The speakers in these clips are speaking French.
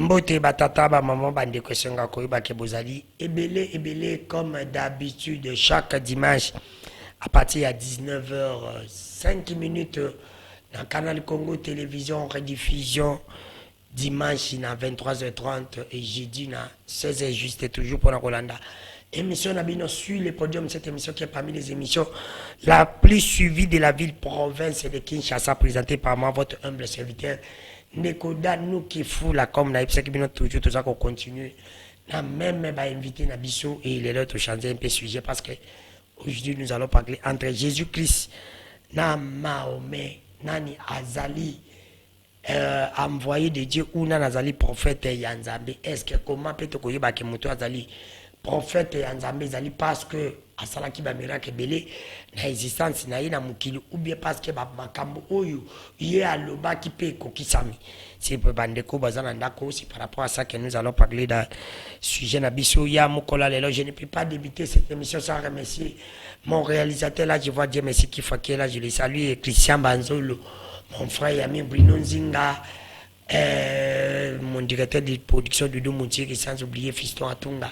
Mbote batata ba maman bande kwesenga koyeba ke bozali ebele comme d'habitude chaque dimanche à partir de 19h05 dans Canal Congo Télévision rediffusion dimanche à 23h30 et jeudi à 16h juste toujours pour la Rolanda. Émission Nabino sur le podium, cette émission qui est parmi les émissions la plus suivie de la ville province de Kinshasa, présentée par moi, votre humble serviteur Nekoda, nous qui fou la com, na ipsa qui bino toujours tout ça qu'on continue. Na même invité Nabiso et il est là de changer un peu sujet parce que aujourd'hui nous allons parler entre Jésus-Christ, na Mahomet, nani Azali, envoyé de Dieu ou na Azali prophète Yanzambe. Est-ce que comment peut-être que Yoba Kemoto Azali prophète Yanzambe Azali parce que asala ki ba miracle belé na existence na ina mukili ou bien parce que ba makambo oyo ye aloba ki pe kokisami c'est pour bandeko bazana ndako c'est par rapport à ça que nous allons parler dans sujet na biso ya mukola lelo. Je ne peux pas débuter cette émission sans remercier mon réalisateur là, je vois Dieu merci qui fait là, je le salue, et Christian Banzolo, mon frère Yami Bruno Nzinga, mon directeur de production de Domoutier, sans oublier Fiston Atunga,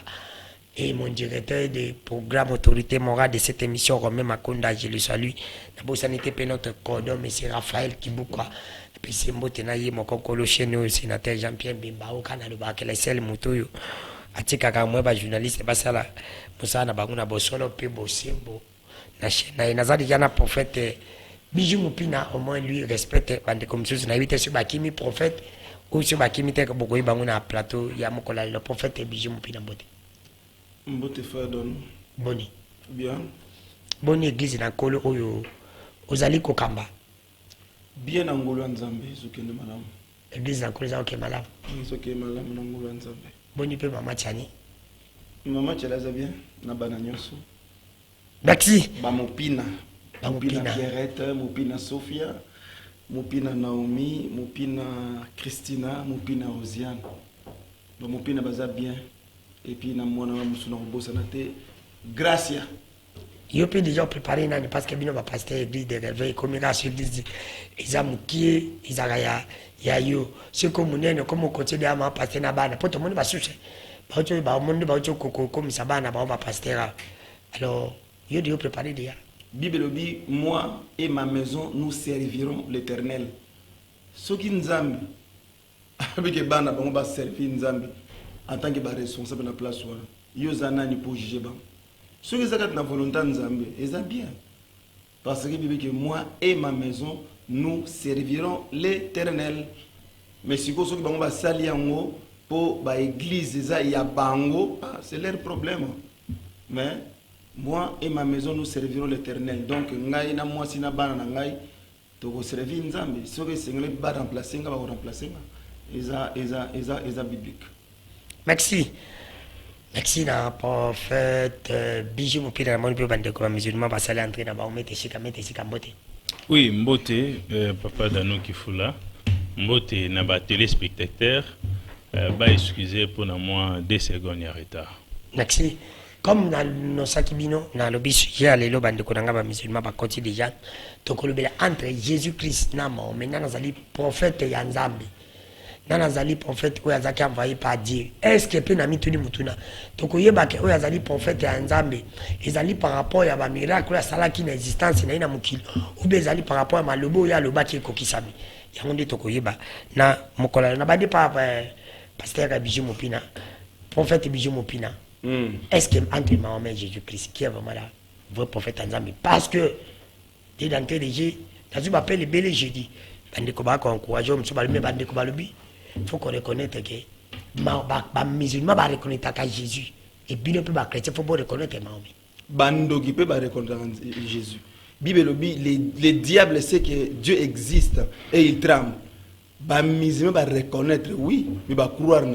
et mon directeur de programme autorité morale de cette émission, Romain Makonda, je le salue. D'abord, ça n'était pas notre cordon, mais c'est Raphaël Kiboukwa. Et puis c'est Mbotenaye, mon concolo chez nous, sénateur Jean-Pierre Bimbao, Canada, Bakela, Sel Moutoyo, Atika Kamweba, journaliste, Basala, Moussa Nabaguna, Bosolo, Pebo, Simbo, Nachena, et Nazadi Yana, prophète, Bijou Moupina, au moins lui respecte, bande comme ça, n'a évité sur Bakimi, prophète, ou sur Bakimi, tel que Bogoy Banguna, plateau, Yamokola, le prophète et Bijou Moupina Mbote. Mbote Fadon. Boni. Bien. Boni église dans Kolo Oyo. Ozali Kokamba. Bien Angolo Nzambe, Zokene Malam. Église dans Kolo Zaki Malam. Zokene Malam, Angolo Nzambe. Boni pe Mama Tiani. Mama Tialaza bien, Nabana Nyoso. Merci. Bamopina. Bamopina. Pierrette, Mopina Sophia, Mopina Naomi, Mopina Christina, Mopina Osiane. Bamopina Baza bien. Et puis, na mwana musuna bossa naté gracia. Yo peut déjà préparer nani parce que bino ba pasteur église de réveil communication église izamukie izagaya ya yo c'est comme nene comme côté de ama pasteur na bana poto monde ba souche ba ocho ba monde ba ocho koko comme ça bana ba pasteur. Alors yo de préparer déjà. Bible dit moi et ma maison nous servirons l'Éternel. Soki nzambe avec bana ba servir nzambe en tant que responsable de la place, il y a pour juger. Ce qui est la volonté de Nzambe, c'est bien. Parce que Bible que moi et ma maison, nous servirons l'Éternel. Mais si vous avez sali pour l'église, c'est leur problème. Mais moi et ma maison, nous servirons l'Éternel. Donc, ngai na moi si na bana ngai, to servir Nzambe. Ce que c'est que va remplacer, va remplacer. Eza biblique. Merci. Merci na prophète Bijou Moupina na moni pe bande ko musulman ba sala entrer na ba mete sika mbote. Oui, Mbote papa Dano Kifula. Mbote na ba téléspectateurs ba excusez pour na moi 2 secondes en retard. Merci. Comme dans nos sakibino na lobi sujet lelo bande ko nga ba musulman ba koti déjà to ko lobela entre Jésus-Christ na Mahomet na zali prophète ya Nzambe. Nana zali prophète ou yazaki envoyé par Dieu. Est-ce que peut nami tuni mutuna tokoyeba ke ou yazali prophète ya Nzambe ezali par rapport ya ba miracle ya sala ki na existence na ina mukili ou bien ezali par rapport ya malobo ya loba ki kokisami yango nde tokoyeba na mokola na badi pa pasteur Bijou Moupina prophète Bijou Moupina. Est-ce que entre Mahomet et Jésus-Christ qui est vraiment là vrai prophète ya Nzambe parce que dans tel léger nazu ba pele belé jeudi bande ko ba ko encourager on so ba le bande ko ba lobi. Il faut qu'on reconnaisse que les musulmans vont reconnaître Jésus. Et bien, les chrétiens, il faut reconnaître Mahomet. Bando qui peut reconnaître Jésus. Bible dit, les diables sait que Dieu existe et il tremble. Les musulmans vont reconnaître, oui, mais vont croire.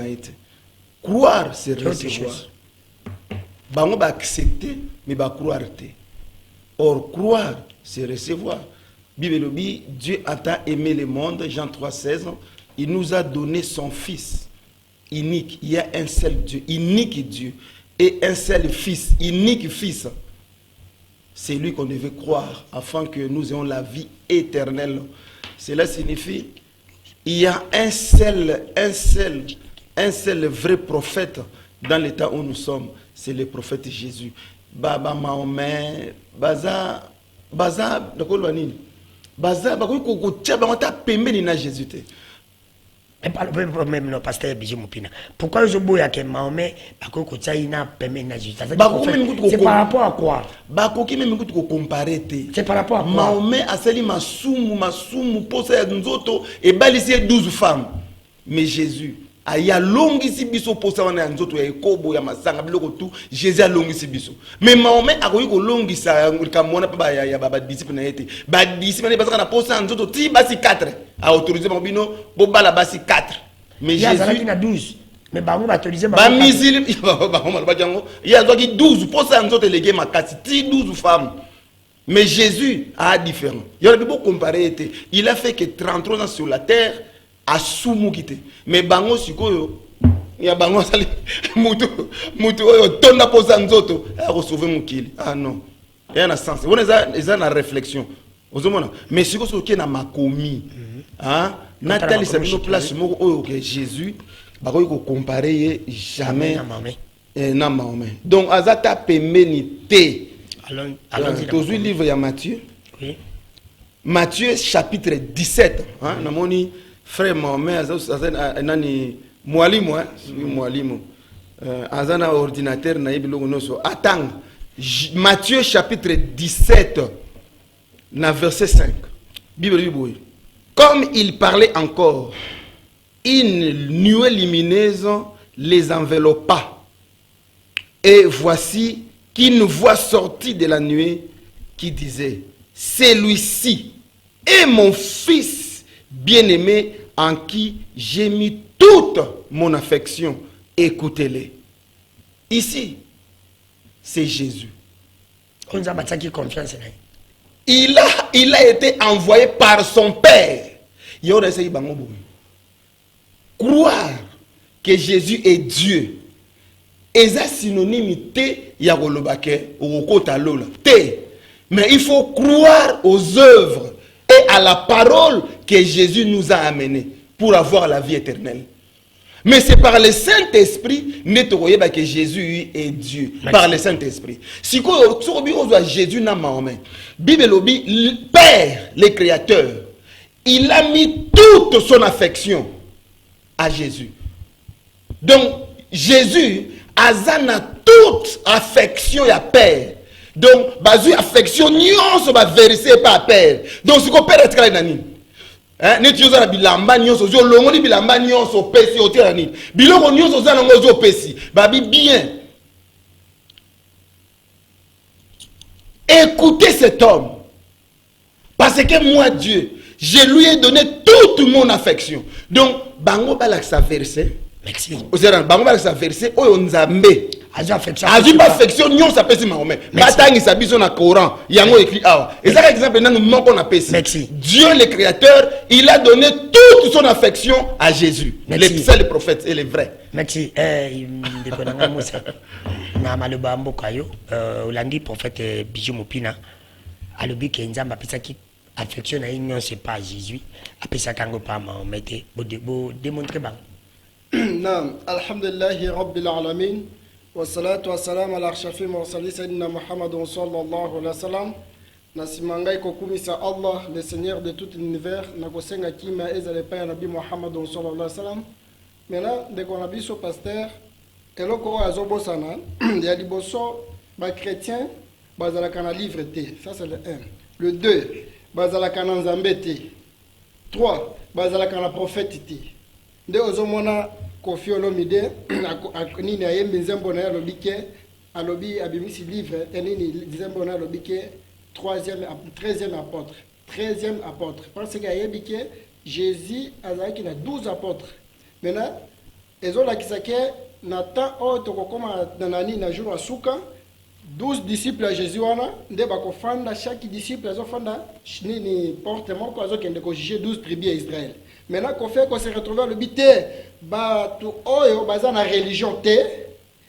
Croire, c'est recevoir. Ils vont accepter, mais vont croire. Or, croire, c'est recevoir. Bible dit, Dieu a tant aimé le monde, Jean 3,16. Il nous a donné son Fils unique. Il y a un seul Dieu, unique Dieu, et un seul Fils, unique Fils. C'est lui qu'on devait croire afin que nous ayons la vie éternelle. Cela signifie il y a un seul un seul vrai prophète dans l'état où nous sommes, c'est le prophète Jésus. Baba Mahomet, Baza, d'accord, Baza, Jésus. Mais pas le problème, non, pasteur Bijou Moupina. Pourquoi je bois que Mahomet, c'est par rapport à quoi? C'est par rapport à quoi? Mahomet a sali masumu, posa ya nzoto, et balisi 12 femmes. Mais Jésus, aya longisi biso posa wana ya nzoto ya ekobo ya masanga biloko tout, Jésus a longisi biso. Mais Mahomet a ko longisa kamona pa ya baba disciple na yete. Ba disciple na basaka na posa ya nzoto ti basi 4. A autorisé Mobino, Bobala basi 4. Mais Jésus a 12. Mais bah, on va autoriser ma misile, il y a 12 pour ça nous autres légués ma casse 12 femmes. Mais Jésus a différent. Il y a beaucoup comparé. Il a fait que 33 ans sur la terre à Soumou quitté. Mais bango sikoyo, il y a bango sali mutu tonda pour ça nous autres a sauver mon kill. Ah non. Il y a un sens. On est à la réflexion. Mais ce que na makomi, hein, Nathalie c'est une place où Jésus, bah qu'on comparer jamais na Mahomet. Donc azata pemenité. Allons-y. Toujours livre ya Matthieu. Oui. Matthieu chapitre 17. Hein, namoni frère Mahomet azana nani mwalimu hein, mwalimu. Azana ordinateur na yebilo noso. Attends. Matthieu chapitre 17. Dans verset 5, Bible. Comme il parlait encore, une nuée lumineuse les enveloppa. Et voici qu'une voix sortit de la nuée qui disait, celui-ci est mon fils bien-aimé en qui j'ai mis toute mon affection. Écoutez-les. Ici, c'est Jésus. On a confiance. Il a été envoyé par son père. Croire que Jésus est Dieu. Et ça synonymité mais il faut croire aux œuvres et à la parole que Jésus nous a amenés pour avoir la vie éternelle. Mais c'est par le Saint-Esprit que Jésus est Dieu. Merci. Par le Saint-Esprit. Si Jésus n'a Mahomet, Bible le Père, le Créateur, il a mis toute son affection à Jésus. Donc Jésus a toute affection à Père. Donc bazu affection nyonso ba versé par Père. Donc ce que Père est très nani. Ne tu as bilamba nyonso zo longoli bilamba nyonso pesi oterani biloko nyonso za nango zo pesi babi bien. Écoutez cet homme parce que moi Dieu je lui ai donné toute mon affection. Donc bango balak sa verset merci bango balak sa verset oyo nzambe azu affection nyonso sa pesi Mahomet batangi sa biso na Coran yango écrit awa et ça exemple nanu moko na pesi Dieu le créateur il a donné toute son affection à Jésus. C'est le prophète et le vrai. Merci ndeko Musa na maloba mboka yo olandi prophète Bijou Moupina alobi ke nzamba pesaki affection na union c'est pas Jésus apesa kango pa Mahomet bo démontrer bang. Naam alhamdulillahi rabbil alamin. والصلاة والسلام على أشرف المرسلين سيدنا محمد صلى الله عليه وسلم. Nasimanga ikokumisa Allah, le Seigneur de tout l'univers, nakosenga kima ezale pa ya Nabi Muhammad sallallahu alayhi wa sallam. Maintenant, dès qu'on a vu ce pasteur, eloko azobosana, ya liboso ba chrétien, bazalaka na livre T. Ça c'est le 1. Le 2, bazalaka na nzambe T. 3, bazalaka na prophète T. Nde ozomona Kofi Olomide nini ayembi nzembo na alobi ke alobi abimisi livre nini nzembo na alobi ke 13e apôtre. 13e apôtre parce que ayembi ke Jésus azalaki na 12 apôtres. Maintenant ezolakisa ke na temps oyo tokokoma na nani na jour asuka 12 disciples à Jésus wana nde bakofanda chaque disciple azofanda nini porte moko azokende ko juger 12 tribus à Israël. Maintenant qu'on fait qu'on se retrouve le bité ba tu oyo baza na religion té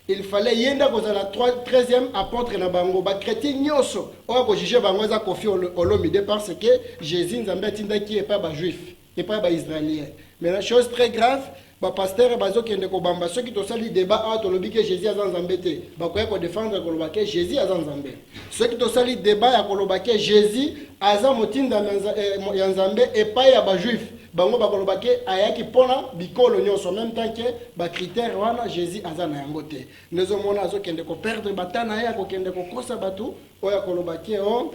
il fallait yenda ko za la 13e apôtre na bango ba chrétien nyoso oyo ko juger bango za Kofi Olomide parce que Jésus nzambe tinda qui est pas ba juif et pas ba israélien. Mais la chose très grave bapasteur bazokende kobamba soki tosali débat awa tolobi ke Jésus aza nzambe te bakoya kodefendre koloba ke Jésus aza nzambe soki tosali débat ya koloba ke Jésus aza motinda ya nzambe epai ya bajuif bango bakoloba ke ayaki mpona bikolo nyonso en même temps ke bacritère wana Jésus aza na yango te ndezomona azokende koperdre batana ye akokende kokosa bato oyo akoloba ke o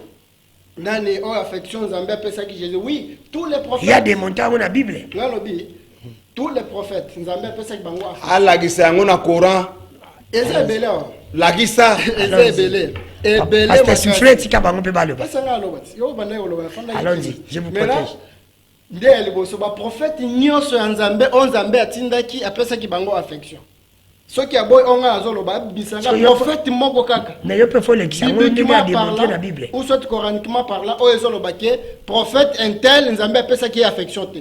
nani oyo affection nzambe apesaki Jésus oui tous les prophètes il y a des montagnes dans la Bible ngalobi tous les prophètes nzambe apesaki bango alakisa yango na Coran eza ebele lakisa eza ebele ebele parce que souffler tika bango pe baloba pesa ngalo bati yo bana yo loba fanda allons-y je vous protège nde liboso ba prophète nyonso ya nzambe o nzambe atindaki apesaki bango affection soki aboy onga azoloba bisanga prophète moko kaka mais yo pe faut l'examiner ndenge ya démontrer la Bible ou soit coraniquement parlant o ezoloba ke prophète intel nzambe apesaki affection te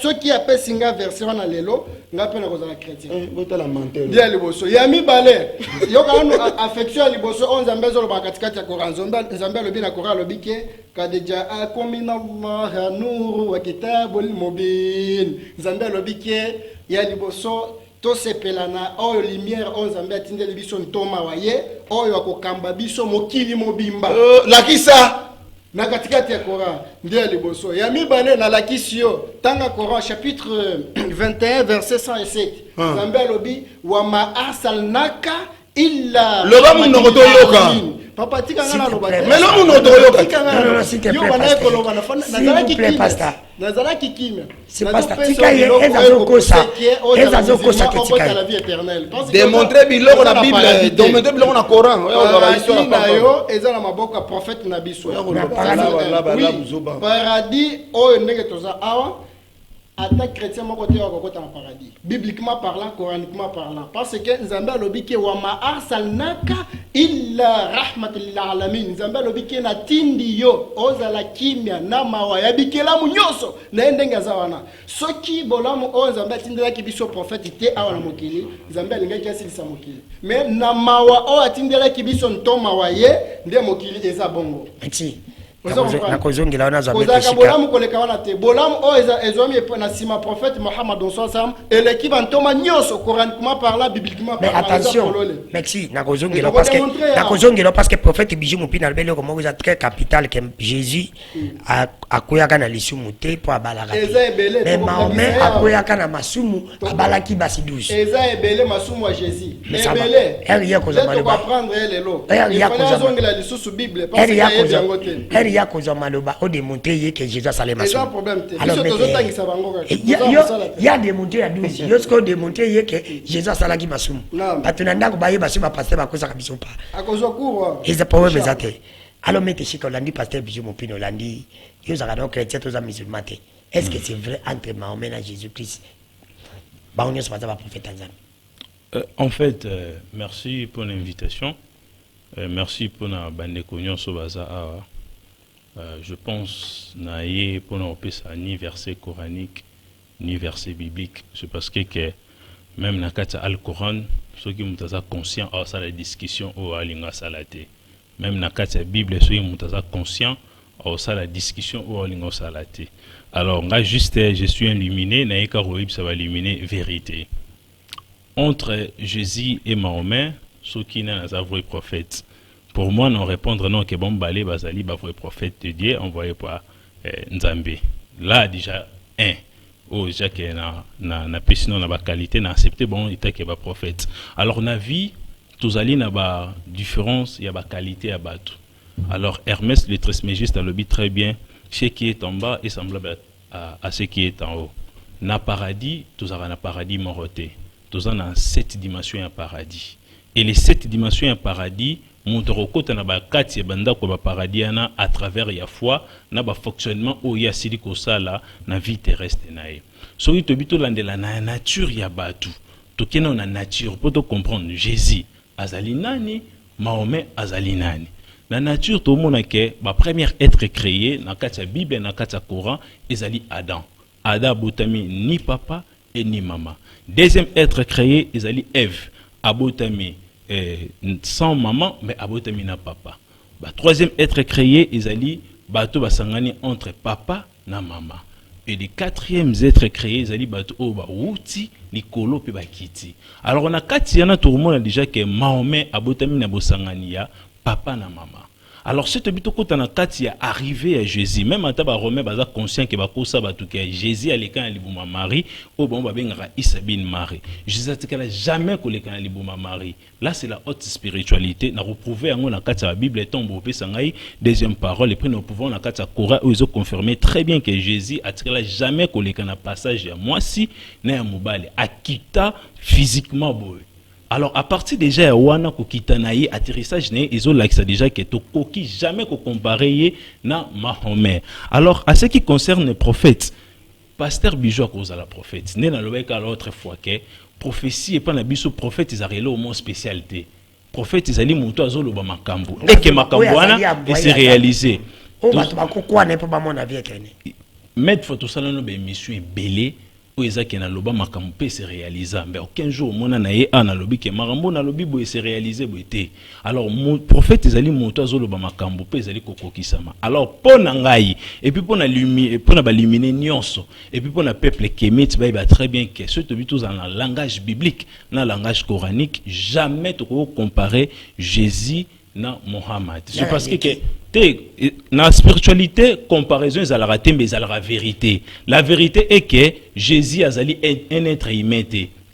soki apesinga version na lelo nga pe na kozala chrétien botala menteur nde liboso ya mibale yoka affection liboso o nzambe ezoloba katikati ya Coran nzambe alobi na Coran alobi ke kad ja'akum minallahi nuru wa kitabul mubin nzambe alobi ke ya liboso to sepelana oyo lumière o nzambe atindeli biso ntoma wa ye oyo akokamba biso mokili mobimba lakisa na katikati ya Coran nde liboso ya mibale na lakisi yo tanga Coran chapitre 21 verset 107 nzambe alobi wa ma arsalnaka illa loba muno kotoyoka papa tika ngana loba mais lo muno kotoyoka non s'il te plaît pasteur nazalaki kimia c'est pasteur tika ye ezazokosa ketika la vie éternelle démontrer biloko na Bible démontrer biloko na Coran yo eza na maboko ya prophète na biso paradis oyo ndenge toza awa ata chrétien moko te akokota na paradis bibliquement parlant coraniquement parlant parce que nzambe alobi ke wa ma arsalnaka illa rahmatan lil alamin nzambe alobi ke na tindi yo ozala kimia na mawa ya bikelamu nyonso na ndenge aza wana soki bolamu o nzambe atindelaki biso prophète te awa na mokili nzambe alingaki asilisa mokili mais na mawa o atindelaki biso ntoma wa ye nde mokili eza bongo merci nakozongela wana zwa kozaka bolamu koleka wana te bolamu oyo ezomi na nsima prophète Mohammed sallam eleki bantoma nyonso coraniquement parlant bibliquement mais attention merci nakozongela parce que prophète Bijou Mupina albele ko moko très capital que Jésus akoyaka na lisumu te po abalaka mais Mahomet akoyaka na masumu abalaki basi 12 eza ebele masumu ya Jésus ebele eriya kozama maloba prendre lelo eriya kozongela lisusu Bible parce que yango te ya kozwa maloba o démontrer ye que Jésus salé maso alors il y a démontré à 12 yo ce démontrer ye que Jésus salaki masumu batunanda ko baye basu ba pasteur bakosa kabiso pa akozwa cour eza pas bezate alors mete shika landi pasteur Bijou Mupino landi yo zaka donc chrétien to za musulman te est-ce que c'est vrai entre Mahomet et Jésus-Christ ba on est pas ba prophète en fait merci pour l'invitation merci pour na bande konyon so baza je pense naie pour nous ni verset coranique ni verset biblique c'est parce que même na kata al-Coran ceux qui mutaza conscient à ça la discussion au alinga salate même na kata Bible ceux qui mutaza conscient à ça la discussion au alinga salate alors nga juste je suis illuminé na eka roib ça va illuminer vérité entre Jésus et Mahomet ceux qui n'a pas vrai prophète. Pour moi, non répondre non que bon balé bazali ba vrai prophète de Dieu envoyé par Nzambe. Là déjà oh déjà que na pesino na ba qualité na accepter bon état que ba prophète. Alors na vie tous ali na ba différence il y a ba qualité à battre. Alors Hermès le trismégiste a le dit très bien ce qui est en bas est semblable à ce qui est en haut. Na paradis tous avons na paradis moroté. Tous en a 7 dimensions un paradis. Et les 7 dimensions un paradis montrokota na ba kati banda ko ba paradis na à travers ya foi na ba fonctionnement o ya sili ko sala na vie terrestre nae so ito bito landela na nature ya batu to kena na nature pour te comprendre Jésus azali nani Mahomet azali nani na nature to mona ke ba premier être créé na kati ya Bible na kati ya Coran ezali Adam botami ni papa et ni maman deuxième être créé ezali Ève abotami sans maman mais abotami na papa ba troisième être créé ezali bato basangani entre papa na maman et les quatrièmes êtres créés, zali bato o ba wuti likolo pe bakiti. Alors on a kati yana tout le monde a déjà que Mahomet abotami na bosangani ya papa na mama. Alors cette bitoko tana kati ya arrivé à Jésus, même ata ba Romain baza conscient que ba kosa batu que Jésus a lekan libuma Marie o bon ba bengara Isa bin Marie. Jésus atikala jamais ko lekan libuma Marie. Là c'est la haute spiritualité na reprouver yango na kati ya Bible tombe pe sangai deuxième parole et puis nous pouvons na kati ya Coran où ils ont confirmé très bien que Jésus atikala jamais ko lekan na passage ya mwasi na ya mobale akita physiquement boy. Alors à partir déjà ya wana ko kitanaye atterrissage né ils ont l'accès déjà que to koki jamais ko comparer na Mahomet. Alors à ce qui concerne les prophètes, pasteur Bijou cause à la prophète. Né dans le cas l'autre fois que prophétie et pas na biso prophète ils arrivent au mot spécialité. Prophète ils allient monter azolo ba makambo. Et que makambo wana et c'est réalisé. Oh bato ba kokwa na pas mon avis ekene. Mettre photo salon be mission belé où ezaki na loba makambo pe se réaliser mais aucun jour mona na ye ana lobi ke makambo na lobi bo se réaliser bo été. Alors mon prophète ezali moto azoloba makambo pe ezali kokokisama. Alors pona ngai et puis pona lumière pona ba luminer nyonso et puis pona peuple kemet ba très bien que ce to tous dans le langage biblique dans le langage coranique jamais to comparer Jésus na Mohammed. C'est parce que dans la spiritualité, comparaison est à la raté, mais à la vérité. La vérité est que Jésus a un être humain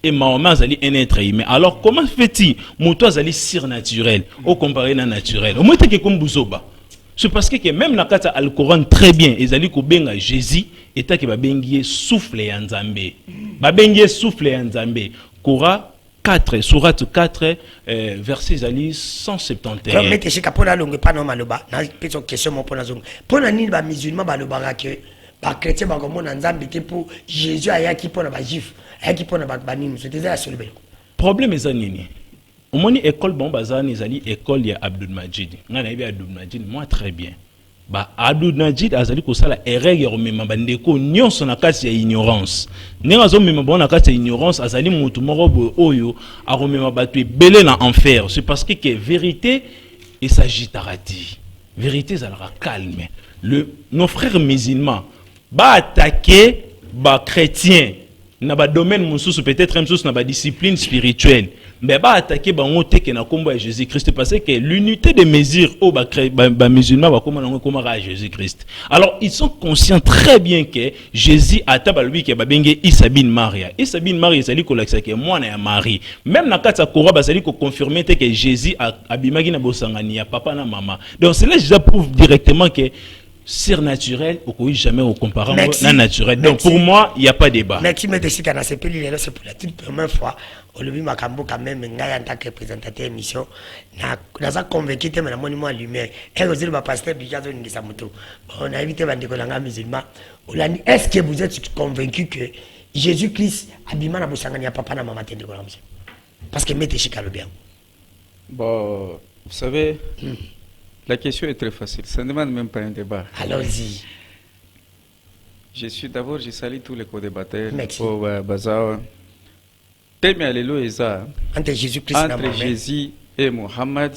et Mahomet a un être humain. Alors comment fait-il Mouto a surnaturel au comparé à naturel. Au moins que comme Bouzoba. C'est parce que même dans le Coran très bien, ils allaient benga Jésus et que ba bengier souffle en Nzambe. Ba bengier souffle en Nzambe. Coran 4, surat 4, verset 171. Mais c'est que pour la longue, pas normal, na petite question mon pour la zone. Pour la ni ba musulman ba le barake, ba chrétien ba comme on Nzambe pour Jésus aya qui pour ba juif, aya qui pour ba banim, c'était ça sur le problème est nini. Au moins école bon bazani zali école ya Abdul Majid. Ngana bi Abdul Majid moi très bien. Ba Abdul Majid azali ko sala erreur ya remema bandeko nyonso na kati ya ignorance. Nenga zo mema bona kati ya ignorance azali mutu moko bo oyo a remema batu belé na enfer. C'est parce que vérité et sagitarati. Vérité zalera calme. Nos frères musulmans ba attaquer ba chrétiens na ba domaine mususu peut-être même sous na ba discipline spirituelle. Mais ba attaquer bango te ke na komba Jésus Christ parce que l'unité de mesure au ba musulman ba koma Jésus Christ. Alors ils sont conscients très bien que Jésus ataba lui ke ba benge Isa bin Maria. Isa bin Maria sali ko laksa ke mwana ya Marie. Même na kata Kora ba sali ko confirmer que Jésus abimaki na bosangani ya papa na maman. Donc cela déjà prouve directement que surnaturel ou quoi jamais au comparant na naturel. Donc pour moi il y a pas débat. Merci mais c'est quand c'est pour la toute première fois au lebi makambo quand même ngai en tant que présentateur émission na convaincu te na monument lumière et aussi le pasteur déjà zo ngisa moto on a invité bandeko langa musulman est-ce que vous êtes convaincu que Jésus-Christ abima na bosangani ya papa na maman tende ko ramse parce que mettez chika le bien. Bon vous savez la question est très facile, ça ne demande même pas un débat. Allons-y. Je salue tous les co-débatteurs. Merci. Entre Jésus et Mohammed,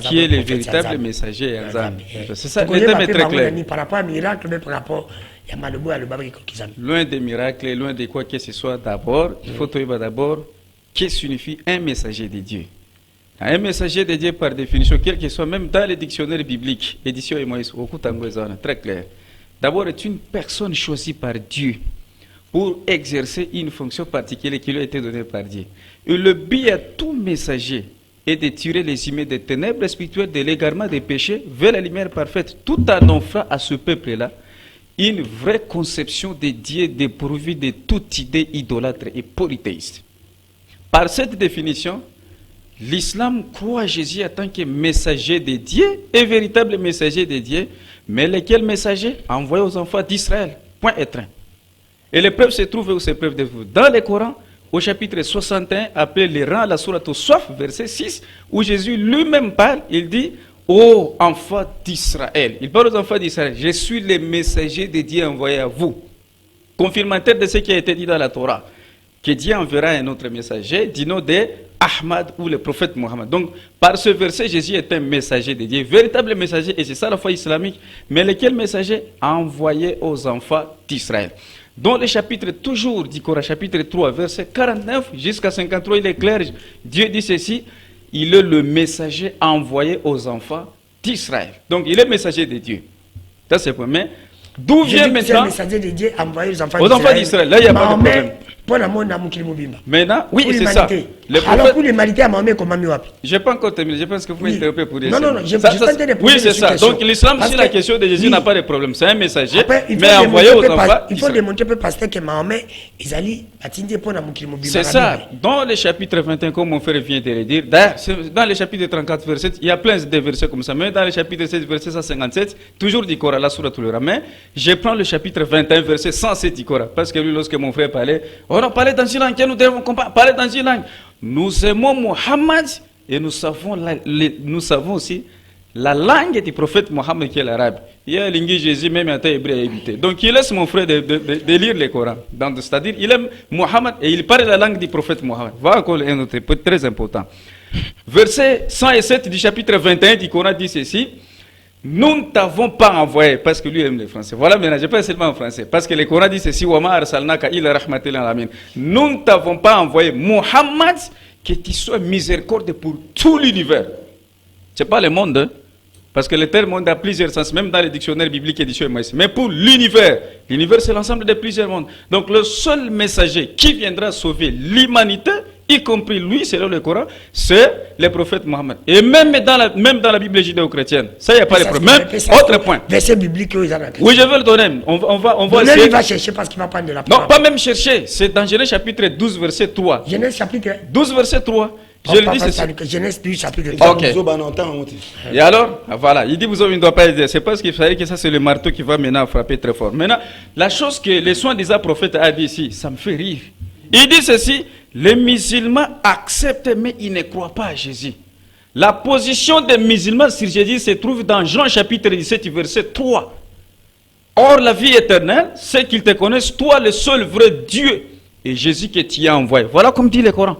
qui est le véritable messager. C'est ça, le thème est très clair. Par rapport à miracle, mais par rapport à loin des miracles, loin de quoi que ce soit, d'abord, il faut trouver d'abord qui signifie un messager de Dieu. Un messager de Dieu, par définition, quel que soit, même dans les dictionnaires bibliques, édition et Moïse, très clair. D'abord, est une personne choisie par Dieu pour exercer une fonction particulière qui lui a été donnée par Dieu. Et le but à tout messager est de tirer les humains des ténèbres spirituelles, de l'égarement des péchés, vers la lumière parfaite, tout en offrant à ce peuple-là une vraie conception de Dieu dépourvue de toute idée idolâtre et polythéiste. Par cette définition, l'islam croit Jésus en tant que messager de Dieu, et véritable messager de Dieu, mais lequel messager? Envoyé aux enfants d'Israël. Point étreint. Et les preuves se trouvent où ces preuves de vous? Dans le Coran, au chapitre 61, appelé les rangs à la sourate au Soif, verset 6, où Jésus lui-même parle, il dit: ô enfants d'Israël. Il parle aux enfants d'Israël: je suis le messager de Dieu envoyé à vous. Confirmateur de ce qui a été dit dans la Torah. que Dieu enverra un autre messager du nom de Ahmad ou le prophète Mohammed. Donc, par ce verset, Jésus est un messager de Dieu, véritable messager, et c'est ça la foi islamique. Mais lequel messager? Envoyé aux enfants d'Israël. Dans le chapitre toujours du Coran, chapitre 3, verset 49 jusqu'à 53, il est clair, Dieu dit ceci, il est le messager envoyé aux enfants d'Israël. Donc, il est messager de Dieu. Ça, c'est le premier. D'où vient maintenant... C'est le messager de Dieu envoyé aux enfants d'Israël. Là, il n'y a pas de problème. Maintenant, oui, c'est ça. Alors pour l'humanité, à Mahomet, comment mieux? Je n'ai pas encore terminé. Je pense que vous m'interrompez pour dire ça. Non, je vais oui, c'est ça. Donc l'islam, si la question de Jésus n'a pas de problème, c'est un messager, mais envoyé aux enfants. Il faut démontrer peu pasteur que Mahomet, ils allaient atteindre pour la Moukili. C'est ça. Dans le chapitre 21, comme mon frère vient de le dire, dans le chapitre 34, verset, il y a plein de versets comme ça. Mais dans le chapitre 16, verset 157, toujours du Coran, la sourate al-Rahman, je prends le chapitre 21, verset 107 du Coran. Parce que lui, lorsque mon frère parlait, on parlait dans une langue que nous devons parler dans une langue. Nous aimons Mohammed et nous savons aussi la langue du prophète Mohammed qui est l'arabe. Il y a l'ingé Jésus, même en temps hébreu à éviter. Donc il laisse mon frère de lire le Coran. C'est-à-dire il aime Mohammed et il parle la langue du prophète Mohammed. Voilà encore un autre point très important. Verset 107 du chapitre 21 du Coran dit ceci. Nous ne t'avons pas envoyé, parce que lui aime les Français. Voilà, maintenant, je parle seulement en français. Parce que le Coran dit ceci, nous ne t'avons pas envoyé Mohammed, que tu sois miséricordieux pour tout l'univers. Ce n'est pas le monde, hein? Parce que le terme monde a plusieurs sens, même dans les dictionnaires bibliques édition Maïs. Mais pour l'univers, l'univers c'est l'ensemble de plusieurs mondes. Donc le seul messager qui viendra sauver l'humanité, y compris lui, selon le Coran, c'est le prophète Mohammed. Et même dans la Bible judéo-chrétienne, ça, il n'y a pas de problème. Autre point. Verset biblique, oui, je vais le donner. On va essayer. Il va chercher parce qu'il va prendre de la parole. Non, pas même chercher. C'est dans Genèse chapitre 12, verset 3. Genèse chapitre 12, verset 3. Je le dis, c'est Genèse 12, chapitre 3. Ok. Et alors, voilà, il dit, vous ne doit pas aider. C'est parce qu'il fallait que ça, c'est le marteau qui va maintenant frapper très fort. Maintenant, la chose que les soi-disant prophètes a dit ici, ça me fait rire. Il dit ceci, les musulmans acceptent, mais ils ne croient pas à Jésus. La position des musulmans sur Jésus se trouve dans Jean chapitre 17, verset 3. Or, la vie éternelle, c'est qu'ils te connaissent, toi, le seul vrai Dieu, et Jésus que tu as envoyé. Voilà comme dit le Coran.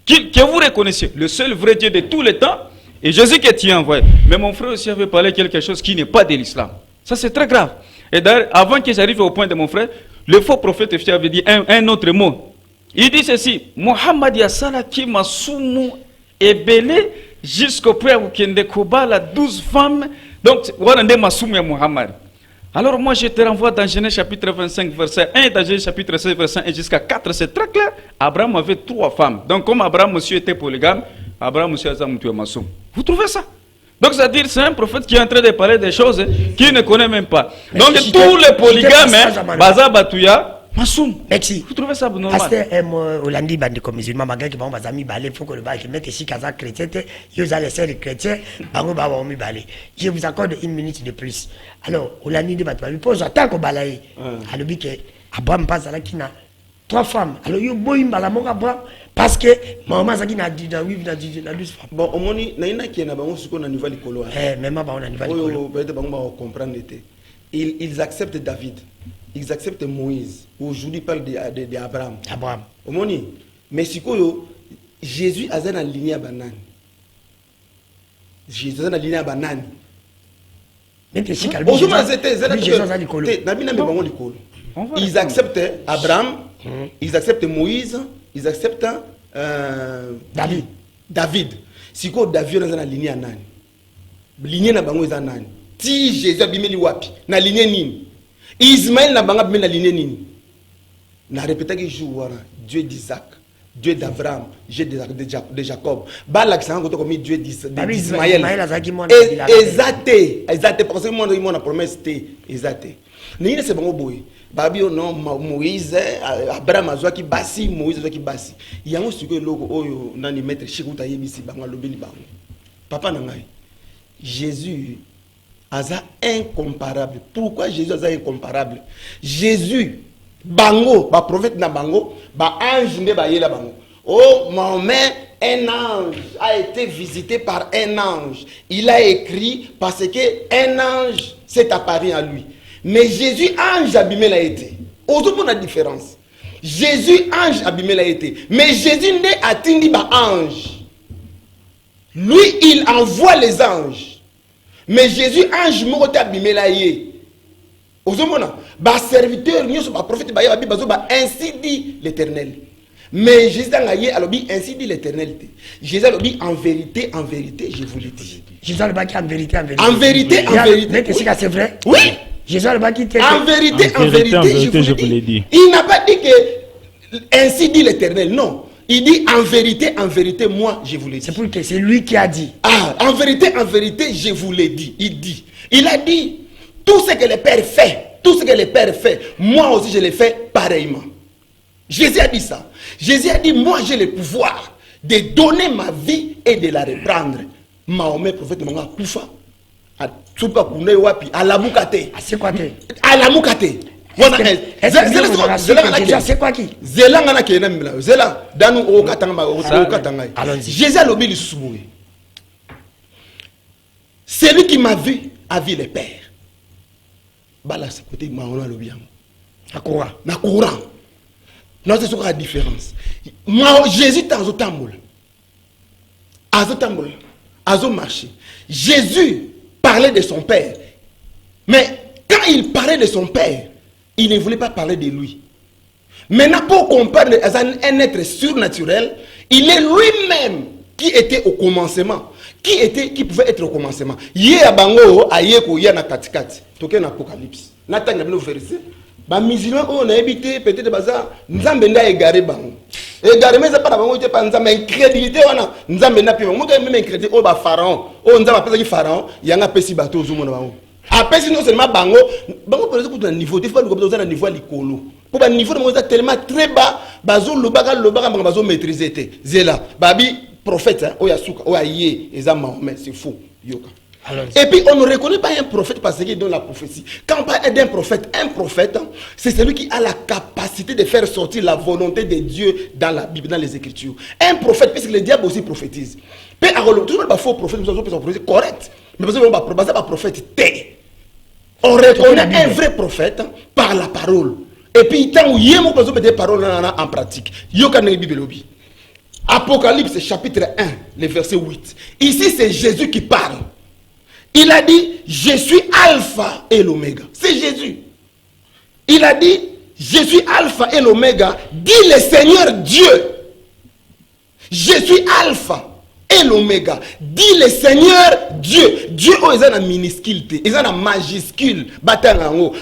Que vous reconnaissiez, le seul vrai Dieu de tous les temps, et Jésus que tu as envoyé. Mais mon frère aussi avait parlé quelque chose qui n'est pas de l'islam. Ça, c'est très grave. Et d'ailleurs, avant que j'arrive au point de mon frère, le faux prophète avait dit un autre mot. Il dit ceci, Mohammed Yassala qui m'a soumou et belé jusqu'au point où il y a 12 femmes. Donc, voilà, m'a soumou Mohammed. Alors moi je te renvoie dans Genèse chapitre 25 verset 1 et dans Genèse chapitre 16 verset 1 jusqu'à 4, c'est très clair. Abraham avait 3 femmes. Donc comme Abraham monsieur était polygame, Abraham monsieur a masoum. Vous trouvez ça? Donc c'est-à-dire c'est un prophète qui est en train de parler des choses qu'il ne connaît même pas. Donc tous les polygames, Baza Batouya, Massoum. Merci. Vous trouvez ça normal? Pasteur Hollandi bande comme musulman malgré que bon bazami balé faut que le bail mette ici kazakh chrétien ils ont laissé les chrétiens bango ba mi balé. Je vous accorde 1 minute de plus. Alors Hollandi de batwa pose tant ko balaye. Alors bi que Abraham passe là qui na 3 femmes. Alors yo boy mbala mo Abraham parce que maman ça qui na dit dans 8 dans 12 femmes. Bon au moni na ina qui na bango suko na niveau likolo. Même ba on a niveau likolo. Peut-être bango ba comprendre était. Ils acceptent David. Ils acceptent Moïse. Aujourd'hui, ils parlent d'Abraham. Abraham. Mais si Jésus a une lignée à banane. Jésus a une lignée à banane. Ils acceptent Abraham, ils acceptent Moïse, ils acceptent David. Si David a une lignée à nani. Lignée à bango est à nani. Si Jésus a bimeli wapi, na lignée nini. Ismaël n'a pas bien aligné ni. N'a répété que jour Dieu d'Isaac, Dieu d'Abraham, Dieu de Jacob. Bah l'accent comme Dieu d'Ismaël. Exacté parce que moi on a promesse exacté. Ni c'est bon boy. Babi non Moïse, Abraham azwa ki basi, Moïse azwa ki basi. Yango siko logo oyo nani maître Chikuta yebisi bango lobeli bango. Papa nangai. Jésus Aza incomparable. Pourquoi Jésus est incomparable? Jésus, bango, ba prophète na bango, ba ange ne ba yela bango. Oh, Mahomet, un ange a été visité par un ange. Il a écrit parce que un ange s'est apparu à lui. Mais Jésus, ange abîmé l'a été. Aujourd'hui, pour la différence. Jésus ange abimela été. Mais Jésus n'est atteint ba ange. Lui il envoie les anges. Mais Jésus ange moko abimela yé. Ozomona ba serviteur nyoso ba prophète ba yabi bazo ba ainsi dit l'Éternel. Mais Jésus a dit ainsi dit l'Éternel. Jésus a dit en vérité, je vous le dis. Jésus a dit en vérité, en vérité. En vérité, en vérité. Mais est-ce que c'est vrai? Oui. Jésus a dit en vérité, je vous le dis. Il n'a pas dit que ainsi dit l'Éternel, non. Il dit en vérité, moi je vous le dis. C'est pour que c'est lui qui a dit. Ah, en vérité, je vous le dis. Il a dit tout ce que le Père fait, moi aussi je le fais pareillement. Jésus a dit ça. Jésus a dit, moi j'ai le pouvoir de donner ma vie et de la reprendre. Mahomet, prophète, m'a koufa. A tsupa kune wapi, a la mukate. C'est quoi te? A la mukate. C'est quoi qui? Zela ngana kena mbila. Zela danu o katanga o katanga. Allons-y. Jésus a lobi le souboué. Celui qui m'a vu a vu le Père. Bala c'est côté mahomet lobi yango. Na courant. Non, c'est quoi la différence? Jésus est en tamboul. Azo marché. Jésus parlait de son Père. Mais quand il parlait de son Père, il ne voulait pas parler de lui. Maintenant, pour comprendre un être surnaturel, il est lui-même qui était au commencement. Qui pouvait être au commencement. Yé abango ayeko ya na katikati. Toke na Apocalypse. Natang na verset. Ba musulman on a évité peut-être baza nzambe nda égaré bango. Égaré mais ça pas bango te pas nzambe incrédulité wana nzambe na pima. Mo même incrédulité o ba pharaon. O nzambe pesa ki pharaon yanga pesi bato ozomona bango. Après non seulement bango pour exemple un niveau des fois nous besoin un niveau likolo. Pour ba niveau de tellement très bas bazo lobaka bango bazo maîtriser te. Zela babi prophète o ya suka o ya yé eza Mahomet c'est faux yoka. Et puis on ne reconnaît pas un prophète parce qu'il donne la prophétie. Quand on parle d'un prophète, c'est celui qui a la capacité de faire sortir la volonté de Dieu dans la Bible, dans les Écritures. Un prophète, puisque le diable aussi prophétise. Tout le monde faux prophète, nous sommes prophétique correct. Mais parce qu'on ne pas prophète, on reconnaît un vrai prophète par la parole. Et puis tant où il y a des paroles en pratique. Apocalypse chapitre 1, le verset 8. Ici c'est Jésus qui parle. Il a dit, je suis Alpha et l'Oméga. C'est Jésus. Il a dit, je suis Alpha et l'Oméga. Dit le Seigneur Dieu. Je suis Alpha et l'Oméga. Dit le Seigneur Dieu. Dieu, oh, ils ont une minuscule. Ils ont une majuscule.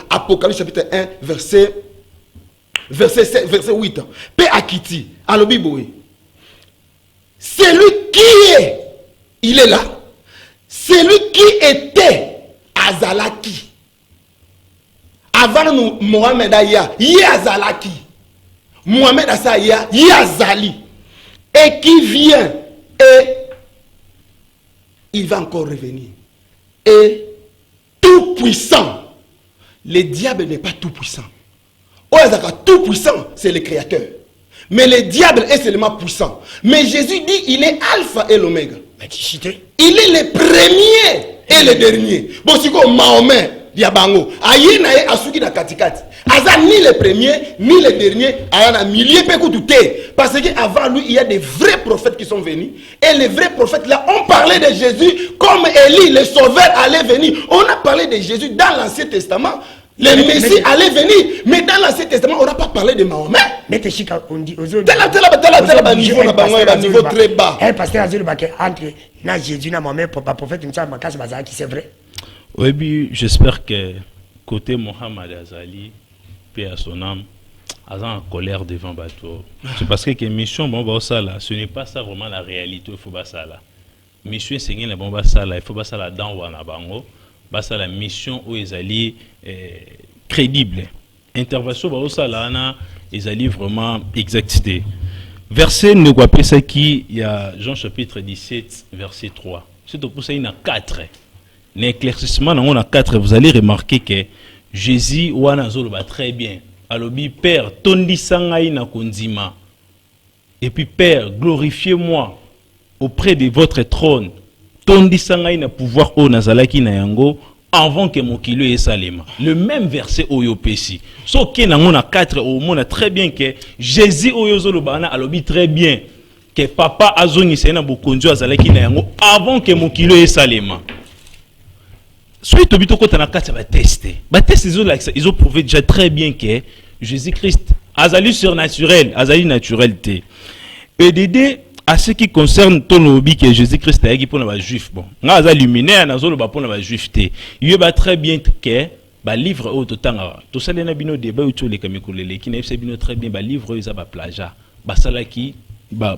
Apocalypse chapitre 1, verset 8. Pe akiti. Alobiboé. Celui qui est, il est là. Celui qui était Azalaki. Avant nous, Mohamed Aya, y Azalaki. Mohamed Asaya, y Azali. Et qui vient, et il va encore revenir. Et tout puissant. Le diable n'est pas tout puissant. Tout puissant, c'est le créateur. Mais le diable est seulement puissant. Mais Jésus dit, il est Alpha et l'Oméga. Il est le premier et le dernier. Bon, si comme Mahomet, Diabango, Ayena et Asuki na Katikati. Aza ni le premier, ni le dernier, Ayana milieu pécoutouté. Parce qu'avant lui, il y a des vrais prophètes qui sont venus. Et les vrais prophètes là, on parlait de Jésus comme Élie, le sauveur allait venir. On a parlé de Jésus dans l'Ancien Testament. Le Messie allait venir, mais dans l'Ancien Testament, on n'a pas parlé de Mahomet. Mais tu sais qu'on dit aux autres. Niveau très bas. Un pasteur a dit entre Jésus et Mahomet, pour pas prophète, c'est vrai. Oui, puis j'espère que côté Mohamed Azali, paix à son âme, a en colère devant Bateau. C'est parce que mission, bon, ça là, ce n'est pas ça vraiment la réalité, il faut pas ça là. Mission, c'est une bombe ça là, il faut pas ça là dans Wanabango. Basa la mission où ils allaient crédible. Intervention bah ça là ils allaient vraiment exacté. Verset ne quoi pas ça qui il y a Jean chapitre 17 verset 3. C'est pour ça il y a 4. L'éclaircissement on a 4, vous allez remarquer que Jésus wana zoloba très bien. Alobi Père tondi sangai na kondima. Et puis Père glorifiez-moi auprès de votre trône. Tondi sangai na pouvoir o nazalaki na yango avant que mokilo et salema. Le même verset oyo pesi. So ke nango na 4 au mona très bien que Jésus oyo zolobana alobi très bien que papa azongi sena bokonjo azalaki na yango avant que mokilo et salema. Soit tobito kota na 4 ba tester. Ba tester ils ont prouvé déjà très bien que Jésus-Christ azali surnaturel, azali naturalité. Et d'aider à ce qui concerne ton lobby que Jésus-Christ a dit pour les juifs, bon, on a luminaire dans le pour les juifs. Il va très bien que ba livre au temps tout ça les nabino débat ou tous les kamikole qui n'est pas très bien ba livre ils a ba plagiat ba salaki ba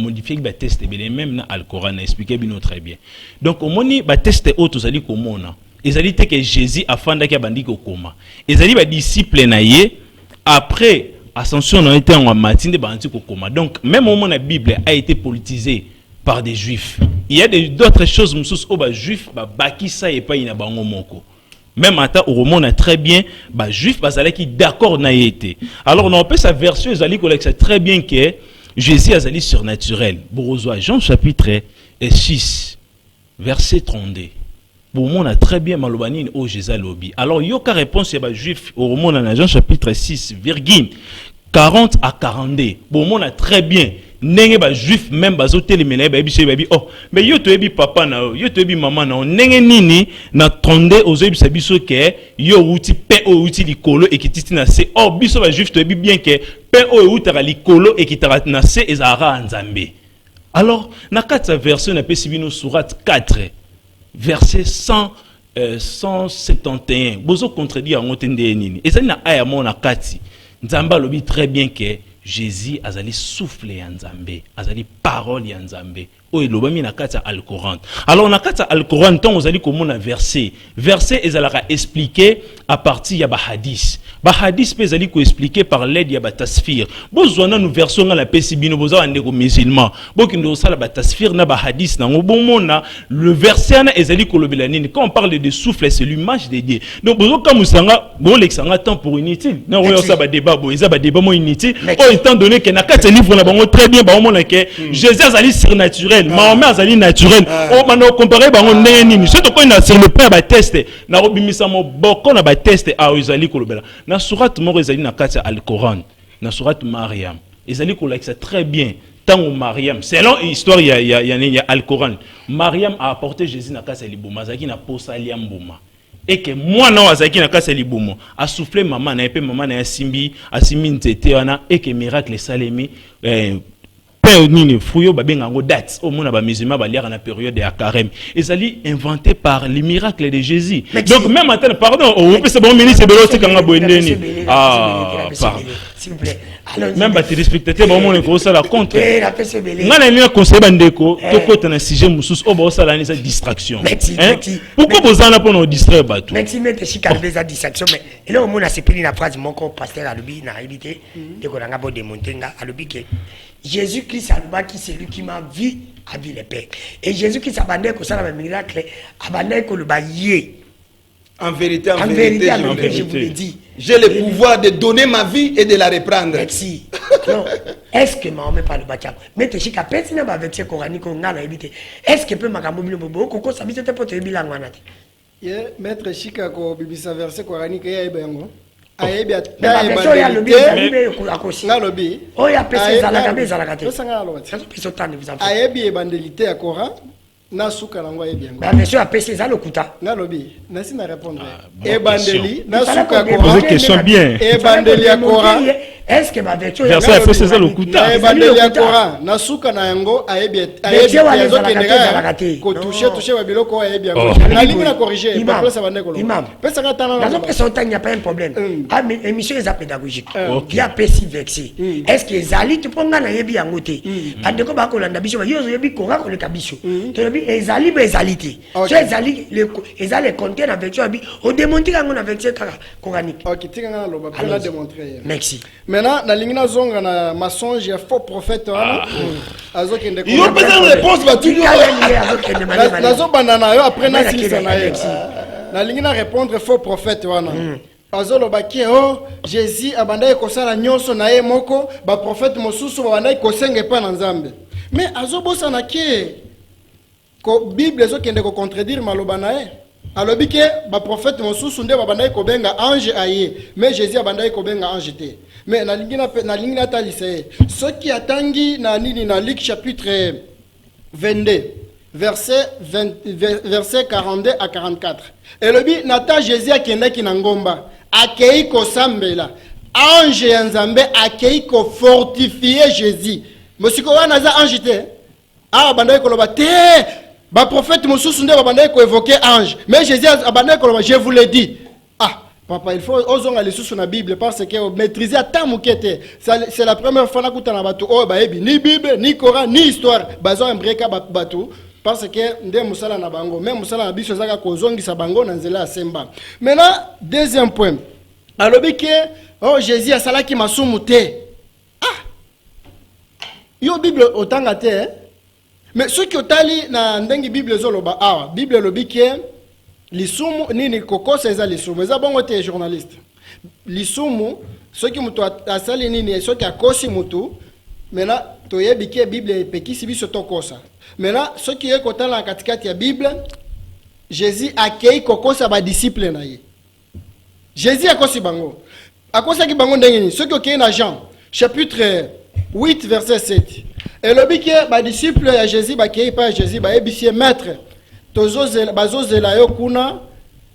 modifier ba tester même na al Coran expliquer bino très bien. Donc au moni ba tester au tous ali komona ils ali que Jésus afanda ki abandi ko koma ils ali ba disciple na ye après ascension a été en matinée de Kokoma. Donc, même au moment où la Bible a été politisée par des juifs, il y a d'autres choses, où les juifs, baki ça et pas ina bango moko. Même à ta au monde très bien, les juifs, qui d'accord n'a été. Alors, on peut sa version, c'est très bien que Jésus a été surnaturel. Borozoa, Jean chapitre 6, verset 32. Pour moi, on a très bien malobani au Jésus lobby. Alors, il y a une réponse à juif au monde en Jean chapitre 6, virgule 40 à 42. Pour moi, on a très bien. Nenge ba juif même ba zote le mena ba biso ba bi oh mais yo to ebi papa na yo to ebi mama na nenge nini na tonde ozo ebi biso ke yo uti pe o uti likolo e kititi na se oh biso ba juif to ebi bien ke pe o uti likolo e kitara na se ezara nzambe. Alors na 4 version na pesi bino sourate 4 verset 171. Bozo contredire en otende nini. Et ça na aya mona kati. Nzamba lobi très bien que Jésus azali souffle ya Nzambe, azali parole ya Nzambe. Oye lobami na kati al-Coran. Alors na kati al-Coran tant ozali komona verset ezalaka expliquer à partir ya ba hadith. Ba hadith pe ezali ko expliquer par l'aide ya ba tasfir. Bozwana nous version na la pesi bino boza ande ko musulman. Bokindo sala ba tasfir na ba hadith na ngobomona le verset na ezali ko lobela nini. Quand on parle de souffle c'est l'image de Dieu. Donc bozo kamusanga bo lexanga temps pour inutile. Na royo sa ba débat bo eza ba débat mo inutile. Étant donné que na kati livre na bango très bien ba omona que Jésus azali surnaturel. Mahomet azali naturel. On m'a comparé bango ndenge nini. Surtout quand on a sur le point ba tester. Na robimisa mo boko na ba tester a ezali ko lobela. Na sourate moko ezali na kati al-Coran. Na sourate Mariam. Ezali ko lakisa très bien. Tant Mariam, selon l'histoire il y a al-Coran. Mariam a apporté Jésus na kati libuma zaki na posa liambuma. Et que moi non azaki na kati libumo a soufflé maman na epé maman na simbi nzete wana et que miracle salemi père nini fuyo babenga ngo date au mona ba musulman ba lire na période ya carême ezali inventé par les miracles de Jésus. Donc même attends pardon on peut se bon ministre de l'autre kanga boendeni s'il vous plaît. Alors, même les spectateurs ba mona ko sala contre ngana ni conseil bandeko to kota na sujet mususu o ba sala ni sa distraction. Pourquoi bozana pour nous distraire batou? Merci mais te chikalbe za distraction mais et là au mona c'est pris na phrase moko pasteur alobi na habité de ko nga bo démonter nga alobi que Jésus-Christ qui c'est lui qui m'a vu a vu les pères. Et Jésus-Christ a bandé que ça la miracle a bandé que le baillé. En vérité, je vous le dis. J'ai le pouvoir de donner ma vie et de la reprendre. Merci. Non. Est-ce que Mahomet parle de mais tu sais qu'à personne n'a pas avec ce coranique qu'on a l'habité. Est-ce que peut m'accompagner bobo coco ça vite pour te bilan manati. Maître Chika ko bibisa verset coranique ya ebengo. Ayebi ataya ya lobi na lobi o ya pesa zalaka bezalaka te ayebi ebandelité ya Coran na suka nango ayebi yango ba monsieur a pesa za lokuta na lobi na si na répondre ebandeli na suka Coran poser question bien ebandeli ya Coran est-ce que ma version ya verset pesa za lokuta ebandeli ya Coran na suka na yango ayebi yazo kendeka ko toucher ba biloko ayebi yango na lingi na corriger ba place ba ndeko imam pesa ka tana na pesa il n'y a pas un problème ah mais émission est pédagogique il y a pesi vexé est-ce que ezali tu ponga na yebi yango te andeko ba ko landa biso ba yozo yebi Coran ko le kabiso to yebi ezali be ezalité so ezali le ezali compter na version abi o démontrer yango na version coranique OK tinga na loba pour la démontrer merci. Maintenant, na lingina zonga na mensonge ya faux prophète wana azokende ko yo pesa réponse ba tu nazo banana yo après na silisa na ye na lingina répondre faux prophète wana azoloba ki oh Jésus abandai kosala nyonso na ye moko ba prophète mosusu bandai kosenga pa na Nzambe mais azobosa na ke ko Bible ezokende ko contredire maloba na ye alobi ke ba prophète mosusu nde babandaki kobenga ange aye mais Jésus abandaki kobenga ange te. Mais nalingi na talisa ye soki atangi na nini na Luc chapitre 22 verset 42 à 44 elobi nata Jésus akendaki na ngomba akei kosambela ange ya Nzambe akei ko fortifier Jésus mosiko wana za ange te abandaki koloba te. Ba prophète mosusu nde babandaki ko évoquer ange mais Jésus abandaki koloba je vous le dis. Ah papa il faut ozonga lisusu na Bible parce que maîtriser ata mukete c'est la première fois nakuta na bato o baebi ni Bible ni Coran ni histoire bazo embreka bato parce que nde musala na bango même musala na biso zaka kozongisa bango na nzela ya semba. Maintenant deuxième point alobi ke oh Jésus asalaki masumu te. Ah yo Bible otanga te hein? Mais ce qui otali na ndengi Bible zoloba awa Bible lobi ke lisumu nini kokosa eza lisumu eza bongo te journaliste lisumu soki mutu asali nini soki akosi mutu maintenant toyebi ke Bible epekisi biso tokosa maintenant soki ye kotala katikati ya Bible Jésus akei kokosa ba disciple na ye Jésus akosi bango akosaki bango ndenge nini soki okei na Jean chapitre 8 verset 7 elobi ke ba disciple ya Jésus bakei pa Jésus ba ebisi maître bazozela yo kuna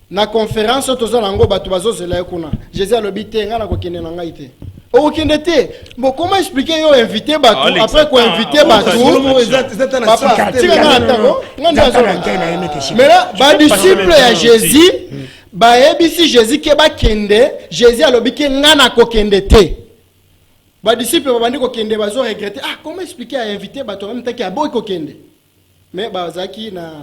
na conférence toza nango bato bazozela yo kuna Jésus alobi te nga na kokende na ngai te okende te bon comment expliquer yo inviter bato après ko inviter bato mais là ba disciple ya Jésus ba ebisi Jésus ke bakende Jésus alobi ke nga na kokende te ba disciple babandi kokende bazo regretter ah comment expliquer à inviter bato même temps ki aboyi kokende mais bazaki na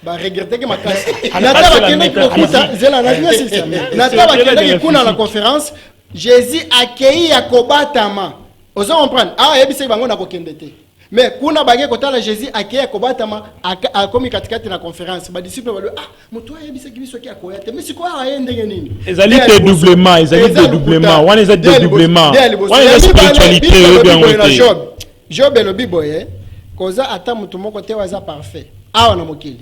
ba regretter que ma classe nata bakende kokuta zela na bien système nata bakende kuna la conférence Jésus accueilli ya kobatama ozo comprendre ah yebise bango na kokende te mais kuna bagé kotala Jésus accueilli ya kobatama akomi katikati na conférence ba disciple balu ah mutu yebise kibiso ki akoya te mais siko ayende nini ezali dédoublement wana eza dédoublement wana eza spiritualité bien Job le biboye koza ata mutu moko te waza parfait awa na mokili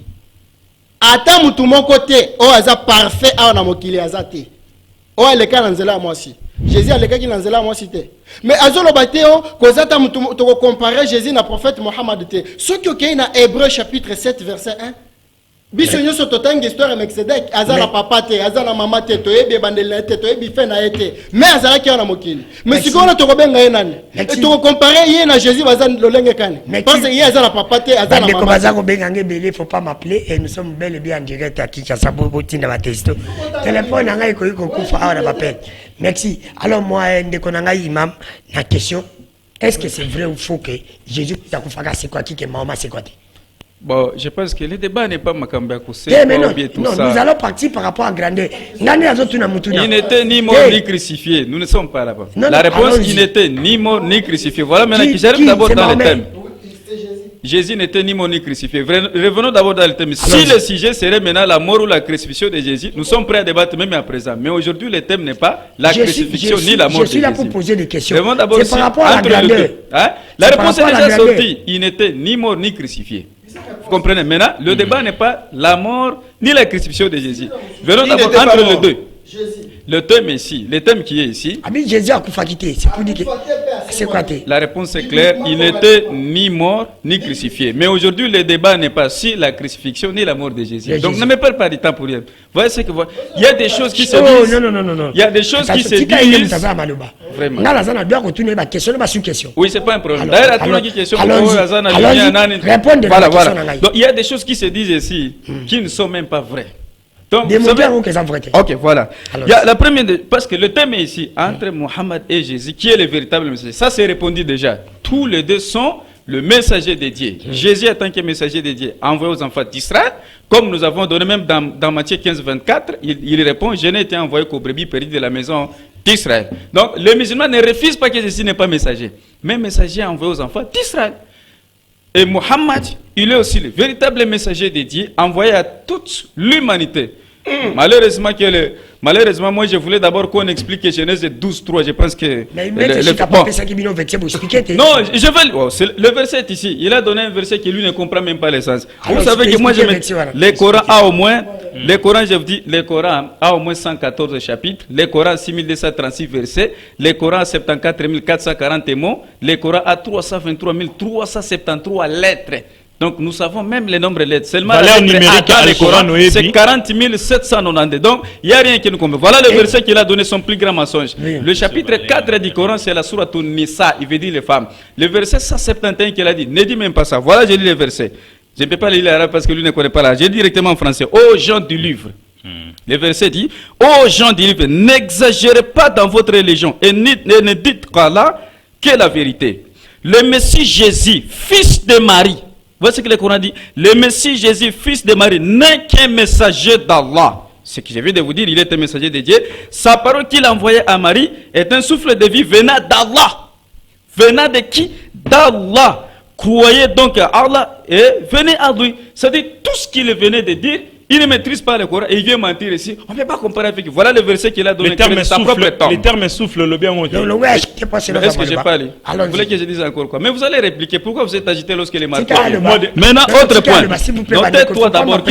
ata mutu moko te o aza parfait awa na mokili aza te o aleka na nzela mwasi Jésus alekaki na nzela mwasi te mais azoloba te o koza ata mutu to comparer Jésus na prophète Mohammed te soki okei na Hébreu chapitre 7 verset 1 biso nyoso totangi histoire Melchizedek azala papa te azala mama te toyebi bandela te toyebi fe na ete mais azalaki na mokili mais sikoyo to kobenga ye nani to comparer ye na Jésus bazana lolenge kane parce que ye azala papa te azala mama ko baza ko benga ngebele faut pas m'appeler et nous sommes bel et bien en direct à Kinshasa pour tinda ba testo téléphone ngai ko kufa awa na bapel merci alors moi ndeko nanga imam na question est-ce que c'est vrai ou faux que Jésus takufaka c'est quoi qui que maman c'est quoi? Bon, je pense que le débat n'est pas Makamba Koussé. Non, nous allons partir par rapport à grandeur. Il n'était ni mort ni crucifié. Nous ne sommes pas là-bas. La réponse, il n'était ni mort ni crucifié. Voilà maintenant qui j'arrive d'abord dans le thème. Jésus n'était ni mort ni crucifié. Revenons d'abord dans le thème. Si le sujet serait maintenant la mort ou la crucifixion de Jésus, nous sommes prêts à débattre même à présent. Mais aujourd'hui, le thème n'est pas la crucifixion ni la mort de Jésus. Je suis là pour poser des questions. C'est par rapport à la grandeur. La réponse est déjà sortie. Il n'était ni mort ni crucifié. Vous comprenez? Maintenant, le débat n'est pas la mort ni la crucifixion de Jésus. Venons d'abord entre les deux. Le thème ici, le thème qui est ici. Jésus a quitté. C'est pour dire que c'est quoi? La réponse est claire. Il n'était ni mort ni crucifié. Mais aujourd'hui, le débat n'est pas si la crucifixion ni la mort de Jésus. Donc ne me perds pas du temps pour rien. Voyez ce que vous. Il y a des choses qui se disent. Non. Il y a des choses qui se disent. Vraiment. Oui, c'est pas un problème. D'ailleurs, à toute question, répondez à la question. Donc il y a des choses qui se disent ici qui ne sont même pas vraies. Donc, ok, voilà. Il y a la première, parce que le thème est ici, entre Mohammed et Jésus, qui est le véritable messager. Ça, c'est répondu déjà. Tous les deux sont le messager de Dieu. Jésus, en tant que messager de Dieu, envoyé aux enfants d'Israël, comme nous avons donné même dans Matthieu 15, 24, il répond, je n'ai été envoyé qu'aux brebis perdues de la maison d'Israël. Donc, les musulmans ne refusent pas que Jésus n'est pas messager, mais messager envoyé aux enfants d'Israël. Et Mohammed, il est aussi le véritable messager de Dieu, envoyé à toute l'humanité. Malheureusement, moi je voulais d'abord qu'on explique Genèse 12:3. Je pense que. Mais je pas bon. ça qui vient vous expliquer. Non, je vais. Oh, le verset est ici. Il a donné un verset qui lui ne comprend même pas l'essence. Vous savez que moi je mets. Le Coran a au moins. Le Coran, je vous dis, le Coran a au moins 114 chapitres. Le Coran a 6236 versets. Le Coran a 74 440 mots. Le Coran a 323 373 lettres. Donc nous savons même les nombres de lettres. Seulement valeur numérique dans le Coran, c'est 40 792. Donc il n'y a rien qui nous convainc. Voilà le verset qu'il a donné son plus grand mensonge. Le chapitre 4 du Coran, c'est la sourate Nisa. Il veut dire les femmes. Le verset 171 qu'il a dit, ne dis même pas ça. Voilà, j'ai lu le verset. Je ne peux pas lire l'arabe parce que lui ne connaît pas l'arabe. J'ai directement en français. Ô gens du livre. Le verset dit, ô gens du livre, n'exagérez pas dans votre religion et ne dites qu'Allah qu'est la vérité. Le Messie Jésus, fils de Marie. Voici ce que le Coran dit. Le Messie Jésus, fils de Marie, n'est qu'un messager d'Allah. Ce que je viens de vous dire, il est un messager de Dieu. Sa parole qu'il a envoyée à Marie est un souffle de vie venant d'Allah. Venant de qui? D'Allah. Croyez donc à Allah et venez à lui. C'est-à-dire tout ce qu'il venait de dire, il ne maîtrise pas le Coran et il vient mentir ici. On ne peut pas comparer avec. Voilà le verset qu'il a donné. Les termes soufflent, le bien. Est-ce que je n'ai pas lu? Vous voulez que je dise encore quoi? Mais vous allez répliquer. Pourquoi vous êtes agité lorsque les martyrs? Maintenant, autre point. Notez-toi d'abord.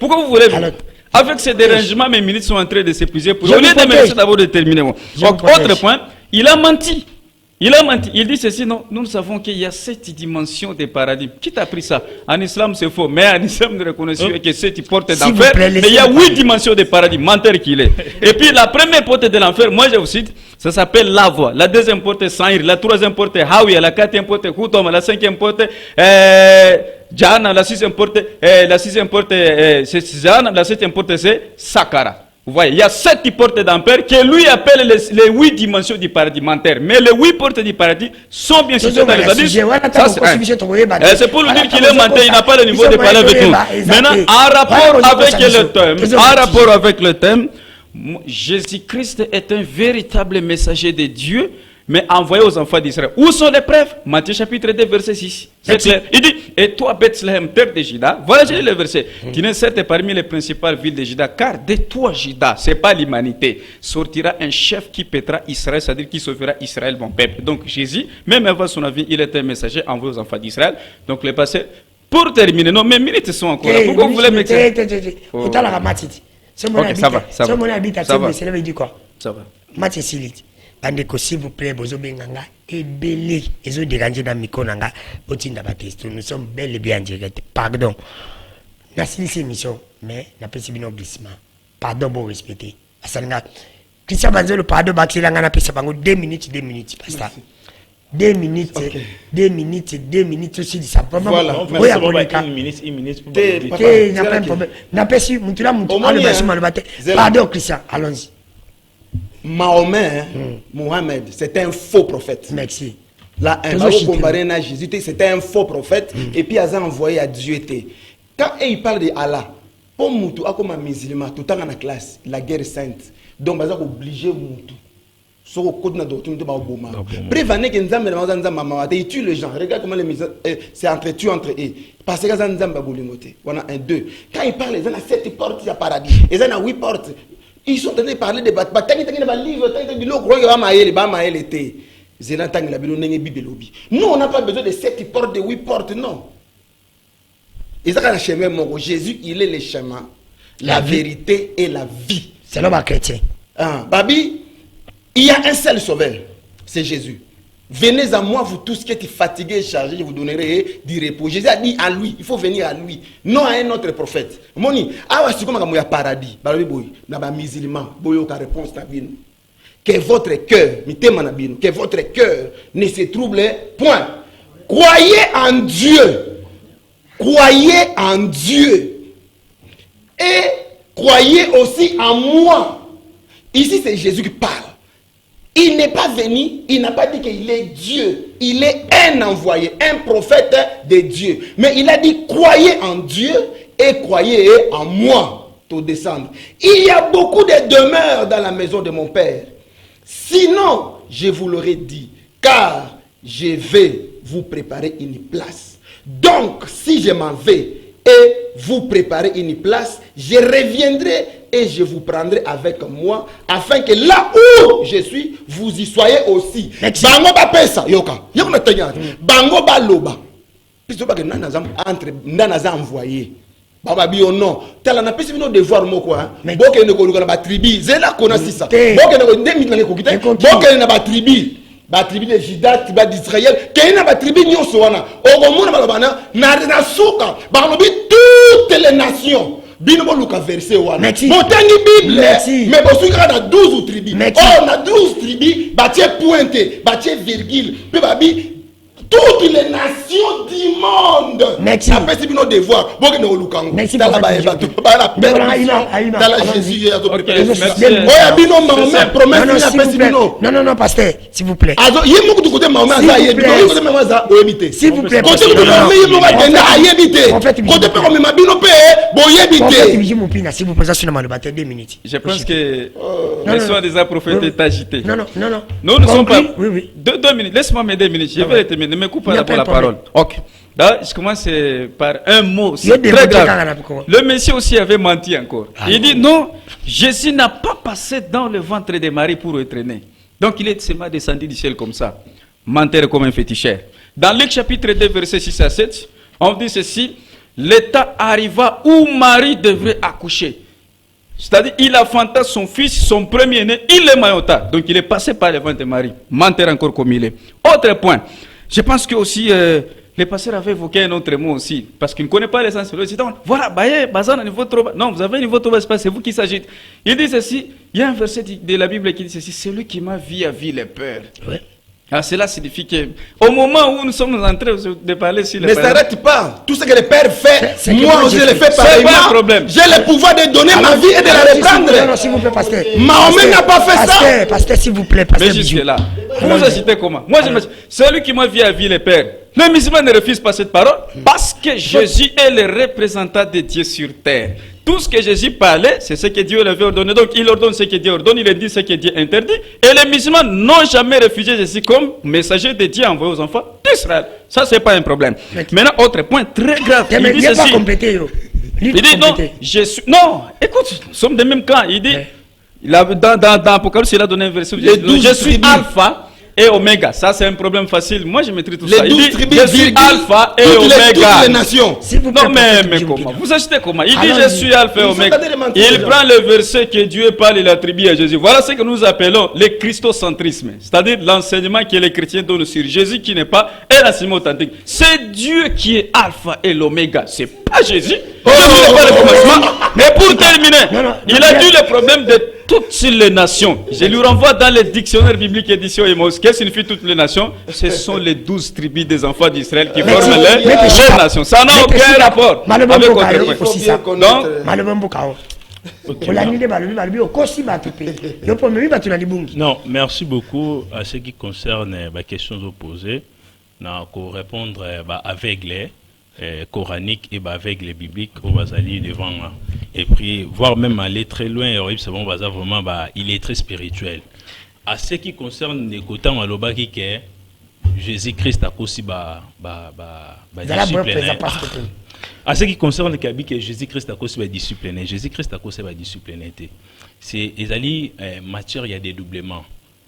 Pourquoi vous voulez? Avec ces dérangements, mes minutes sont en train de s'épuiser. Au lieu de me laisser d'abord de terminer. Autre point, il a menti. Il a menti. Il dit ceci, non. Nous savons qu'il y a 7 dimensions de paradis. Qui t'a appris ça? En islam, c'est faux. Mais en islam, nous reconnaissons que 7 portes d'enfer. Mais il y a 8 dimensions de paradis. Menteur qu'il est. Et puis, la première porte de l'enfer, moi, je vous cite, ça s'appelle la voie. La deuxième porte est Sa'ir. La troisième porte est Hawiya. La quatrième porte est Khutom. La cinquième porte est Jahannam. La sixième porte est Jahannam. La septième porte c'est Sakara. Vous voyez, il y a 7 portes d'enfer que lui appelle les 8 dimensions du paradis menteur. Mais les 8 portes du paradis sont bien situées dans les hadiths. C'est pour lui dire qu'il est menteur, il n'a pas le niveau de parler avec nous. Maintenant, en rapport avec le thème, Jésus-Christ est un véritable messager de Dieu, mais envoyé aux enfants d'Israël. Où sont les preuves? Matthieu chapitre 2, verset 6. C'est clair. Il dit, et toi, Bethléem, terre de Juda, voilà, j'ai lu le verset. Tu n'es certes parmi les principales villes de Juda, car de toi, Juda, c'est pas l'humanité, sortira un chef qui pètera Israël, c'est-à-dire qui sauvera Israël, mon peuple. Donc Jésus, même avant son avis, il est un messager envoyé aux enfants d'Israël. Donc les passés, pour terminer, non, mes minutes sont encore là. Pourquoi vous voulez m'expliquer? C'est mon habit. C'est mon habit. Ça va. Ça va. Mathieu Silit. Bandeko, s'il vous plaît, bozo benganga et belé, ils ont dérangé dans Mikonanga, otinda batesto. Nous sommes bel et bien en direct. Pardon. Merci cette émission, mais n'a pas si bien glissement. Pardon, bon respecter. Asalanga. Christian Banzolo, pardon, Baxilanga n'a pas si bango 2 minutes, pasta. 2 minutes, okay. 2 minutes aussi, ça peut pas. Voilà, oui, une minute pour il n'y a pas un problème. N'a pas si, pardon, Christian, allons-y. Mahomet, Mohamed, c'était un faux prophète. Merci. Là, un comparé à Jésus, c'était un faux prophète. Et puis, il a envoyé à Dieu. Quand il parle de Allah, pour Moutou, comme un musulman, tout le temps dans la classe, la guerre sainte. Donc, il est obligé Moutou. Sur le code de la doctrine de Baoboma. Prévenez que Nzambe il tue les gens. Regarde comment les musulmans c'est entretenu entre eux. Parce que Nzambe Boulimote. Voilà, 1, 2. Quand il parle, ils ont 7 portes de paradis. Ils ont 8 portes. Ils sont en train de parler de bataille. Nous, on n'a pas besoin de 7 portes, de 8 portes, non. Ils ont un chemin. Jésus, il est le chemin, la vérité et la vie. C'est l'homme chrétien. Babi, il y a un seul sauveur, c'est Jésus. Venez à moi, vous tous qui êtes fatigués et chargés, je vous donnerai du repos. Jésus a dit à lui, il faut venir à lui, non à un autre prophète. Moni, c'est comme un paradis. Que votre cœur ne se trouble point. Croyez en Dieu. Croyez en Dieu. Et croyez aussi en moi. Ici, c'est Jésus qui parle. Il n'est pas venu, il n'a pas dit qu'il est Dieu. Il est un envoyé, un prophète de Dieu. Mais il a dit, croyez en Dieu et croyez en moi, tout descendre. Il y a beaucoup de demeures dans la maison de mon Père. Sinon, je vous l'aurais dit, car je vais vous préparer une place. Donc, si je m'en vais et vous préparez une place, je reviendrai et je vous prendrai avec moi, afin que là où je suis, vous y soyez aussi. Bango ba pesa, yoka. Yoka na tanya. Bango ba loba. Piso ba que nanaza envoyé. Baba bio non. Tala na pesi bino devoir moko hein. Boke ne ko luka na ba tribu. Zela kona sisa. Boke ne ko ndemi na ko kite. Boke na ba tribu. Ba tribu de Juda, tribu d'Israël, kena ba tribu nyonso wana. Okomona balobana na suka. Ba lobi toutes les nations. Bino luka verset wana. Motangi Bible. Mais bosuka na 12 ou tribus. Oh na 12 tribus, ba tie pointe, ba tie virgule. Pe babi toutes les nations du monde. Merci. Après c'est nos devoirs. Bon que nous lukango. Merci. Dans la permission. Dans la Jésus a préparé. Oh bino maman promesse non pasteur, s'il vous plaît. Azo yimo du côté maman za yebite. Côté maman za oyebite. S'il vous plaît. Côté de maman yimo ba denda ayebite. Côté pe comme bino pe boyebite. S'il vous plaît, ça sur le bâtiment 2 minutes. Je pense que les soins des prophètes est agité. Non. Nous ne sommes pas. Oui. 2 minutes. Laisse-moi mes 2 minutes. Je vais terminer. Ne me coupe pas la parole. Ok. Là, je commence par un mot. C'est très grave. Le Messie aussi avait menti encore. Il dit non, Jésus n'a pas passé dans le ventre de Marie pour être né. Donc il est seulement descendu du ciel comme ça. Menteur comme un féticheur. Dans Luc chapitre 2, versets 6 à 7, on dit ceci. L'état arriva où Marie devrait accoucher. C'est-à-dire, il affanta son fils, son premier-né, il est maillota. Donc, il est passé par le ventre de Marie. Menteur encore comme il est. Autre point. Je pense que aussi, les pasteurs avaient évoqué un autre mot aussi. Parce qu'ils ne connaissent pas l'essence. Ils disent, voilà, bazan, niveau trop bas. Non, vous avez un niveau trop bas, c'est vous qui s'agite. Il dit ceci, il y a un verset de la Bible qui dit ceci, celui qui m'a vu a vu les peurs. Ouais. Alors cela signifie qu'au moment où nous sommes en train de parler sur les ne s'arrête pas. Tout ce que le Père fait, moi je le fais pareillement. C'est pas un problème. J'ai le pouvoir de donner ma vie et de la reprendre. Non, s'il vous plaît, pasteur. Mahomet n'a pas fait ça. Pasteur, s'il vous plaît, pasteur. Mais jusque là, vous vous agitez comment? Moi, je me dis, celui qui m'a vu à vie les pères. Le musulman ne refuse pas cette parole parce que Jésus est le représentant de Dieu sur terre. Tout ce que Jésus parlait, c'est ce que Dieu avait ordonné. Donc, il ordonne ce que Dieu ordonne, il dit ce que Dieu interdit. Et les musulmans n'ont jamais refusé Jésus comme messager de Dieu envoyé aux enfants d'Israël. Ça, c'est pas un problème. Maintenant, autre point très grave. Il dit ceci. Il dit non, je suis... Non, écoute, nous sommes des mêmes camps. Il dit, dans Apocalypse, il a donné un verset. Je suis alpha et oméga. Ça, c'est un problème facile. Moi, je maîtrise tout ça. Il dit, je suis alpha et oméga. Toutes les nations. Non, mais comment? Vous achetez comment? Il dit, je suis alpha et oméga. Il prend le verset que Dieu parle et l'attribue à Jésus. Voilà ce que nous appelons le christocentrisme. C'est-à-dire l'enseignement que les chrétiens donnent sur Jésus qui n'est pas un enseignement authentique. C'est Dieu qui est alpha et l'oméga. C'est pas Jésus. Jésus n'est pas le commencement. Mais pour terminer, il a dit le problème de toutes les nations. Je lui renvoie dans le dictionnaire biblique édition Emos. Qu'est-ce que signifie toutes les nations? Ce sont les 12 tribus des enfants d'Israël qui forment les nations. Ça n'a aucun rapport avec Non, merci beaucoup à ce qui concerne les questions opposées. Pour répondre aveugle, coranique et aveugle biblique au Basali devant. Et puis, voire même aller très loin, c'est bon, vraiment, il est très spirituel. À ce qui concerne les côtés malobaki que Jésus-Christ a aussi discipliné. À ce qui concerne le Kabi que Jésus-Christ a aussi discipliné. Jésus-Christ a aussi discipliné. C'est Ezali matière, il y a des doublements.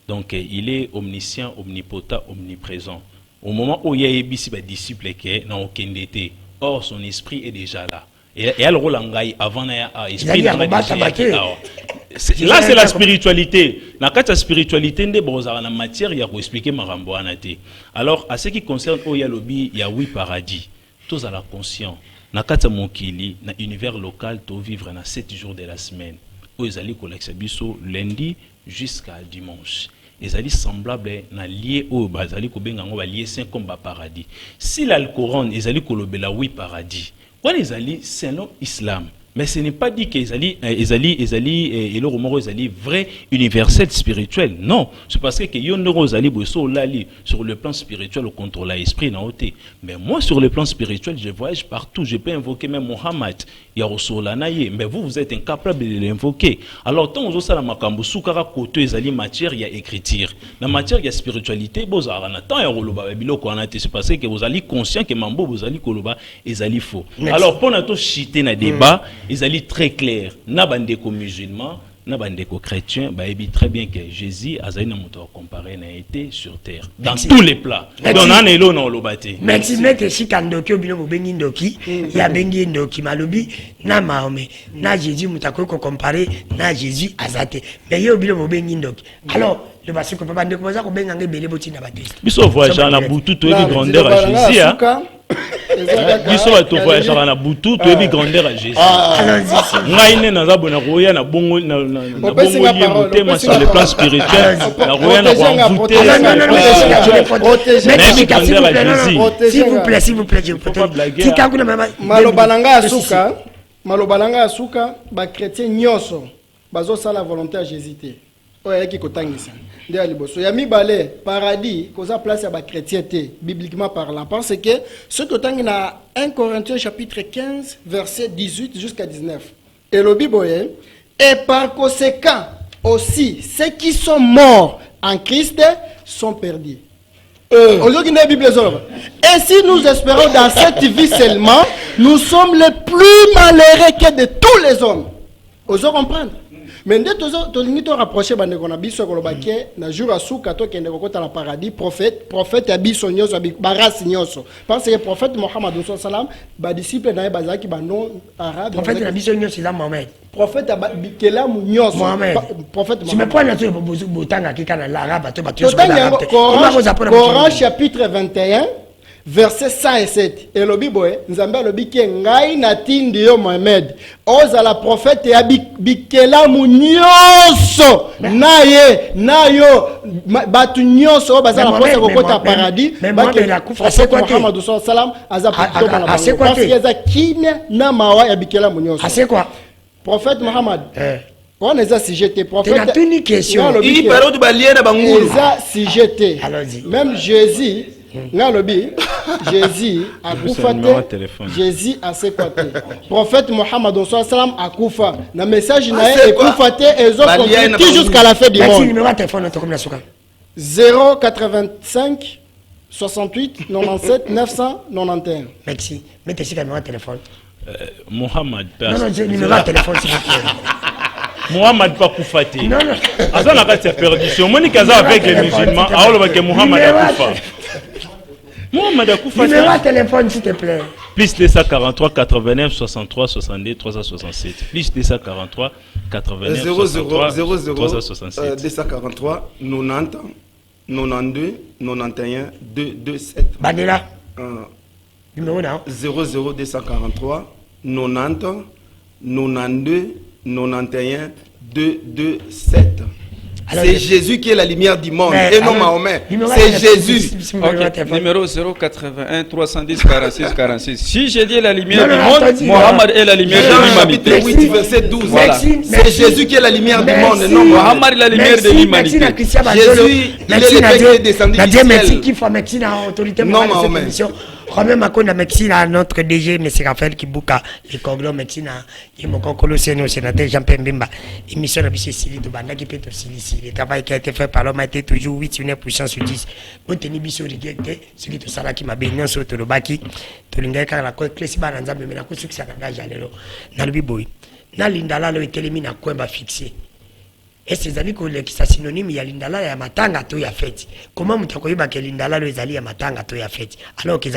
Donc il est omniscient, omnipotent, omniprésent. Au moment où il y a ABC disciple qui n'a aucun été, or son esprit est déjà là. Et elle rôle en gaï avant esprit là c'est la spiritualité. Dans la spiritualité la matière il y a expliquer marambo anate. Alors à ce qui concerne Oya Lobi, il y a 8 paradis. Tous à la conscience. Dans la mokili, dans l'univers local, tu vivre dans 7 jours de la semaine. Où ils allaient collecter lundi jusqu'à dimanche. Ils allaient semblables dans lié au bazali ko benga ngo ba lié 5 comme paradis. Si l'Alcoran ils allaient kolobela 8 paradis. Quand ils allaient selon l'islam, Mais ce n'est pas dit qu'ils allaient et le roman vrai universel spirituel. Non, c'est parce que yon sur le plan spirituel au contrôle l'esprit n'a ôté. Mais moi sur le plan spirituel, je voyage partout, je peux invoquer même Mohammed, il y a mais vous êtes incapable de l'invoquer. Alors tant aux la makambo soukara côté ezali matière, il y a écriture. La matière il y a spiritualité, bozara na tant ya roloba biloko ana c'est parce que vous allez conscient que mambo vous allez koloba ezali faux. Alors pour nato chiter na débat ils allaient très clair. Na bandeko musulman, na bandeko chrétien, bah il très bien que Jésus a zaina moto comparé n'a été sur terre dans tous les plats. Donc on est là dans le bâti. Merci mec si kandoki obino bobengi ndoki, ya bengi ndoki malobi na Mahomet, na Jésus mutako ko comparer na Jésus azate. Mais yo obino bobengi ndoki. Alors le basi ko papa ndeko baza ko benga ngebele boti na baptiste. Biso voyage na butu to bi grandeur à Jésus hein. Biso va to voyage na butu to bi grandeur à Jésus. Ngaine na zabona roya na bongo na bongo motema sur le plan spirituel. Na roya na envoûter. S'il vous plaît, s'il vous plaît, je vous prie. Tika kuna mama malobalanga asuka ba chrétien nyoso bazo sala volonté à Jésus té. Oya ki kotangisa. Ndia liboso ya mibale paradis koza place ya ba chrétien té bibliquement parlant parce que ce que tangi na 1 Corinthiens chapitre 15 verset 18 jusqu'à 19. Et le Bible et par conséquent aussi ceux qui sont morts en Christ sont perdus. Aujourd'hui, la Bible et si nous espérons dans cette vie seulement, nous sommes les plus malheureux que de tous les hommes. Vous comprendre? Mais dès que tu rapproché de biso kolobake na jour asuka to kende kokota na paradis prophète abiso nyoso baras nyoso parce que prophète Mohammed sallallahu alayhi wa sallam ba disciple na bazaki ba non arabe prophète abiso nyoso la Mohammed prophète abikela nyoso prophète tu me prends la to botanga kika na l'arabe to ba Coran chapitre 21 verset 107 et le Bible nzambe lobi ke ngai natindi yo Mohamed ozala prophète ya bikela munyoso naye nayo batu nyoso bazala posa kokota paradis bakela prophète Mohammed sallallahu alayhi wa sallam azapito bana parce que za kine na mawa ya bikela munyoso c'est quoi prophète Mohammed on est à sujet prophète tu une question il parle de balier na bangulu ça sujet même Jésus Ngalobi, Jésus a koufaté, Jésus a séquaté. Prophète Mohammed a koufa. Le message est koufaté et ils ont continué jusqu'à la fin du monde. Numéro de téléphone, 085 68 97 991. Merci. Mettez ici le numéro de téléphone. Mohammed. Non, j'ai le numéro de téléphone, s'il vous plaît. Mohammed pas koufaté. Non, non. Azan a fait perdition. Monique Kaza avec les musulmans. Alors que Mohammed a koufa. Mohamed Akoufa. Numéro de téléphone, s'il te plaît. Plus 243 89 63 62 367. Plus 243 89 63 367. 243 90 92 91 227. Bandela. Numéro là. 00 243 90 92 91 227. C'est Jésus qui est la lumière du monde et non Mahomet. C'est Jésus. Numéro 081 310 46 46. Si j'ai dit la lumière du monde, Mohammed est la lumière de l'humanité. 8 verset 12. Voilà. C'est Jésus qui est la lumière du monde et non Mohammed est la lumière de l'humanité. Jésus, il est le père qui est descendu du ciel. Merci qui fait merci dans l'autorité morale de cette émission. Quand Makona merci à notre DG, M. Raphaël Kibuka, le Conglo, merci à Yimokolo sénateur Jean-Pierre Mbemba. Émission de M. Sili de Banda qui peut aussi ici. Le travail qui a été fait par l'homme a été toujours 8,9% sur 10. Bon, tenez biso regretté, ce qui est tout ça là qui m'a béni sur le baki. Tout le monde a la quoi, Clésiba Nanzambe, mais la quoi, succès à la jalelo. Dans le biboui. Dans l'indala, le télémine à quoi fixé. Et ces amis qui sont synonymes, il y a l'indala et matanga to ya fête. Comment vous avez dit que l'indala le zali ya matanga to ya fête alors que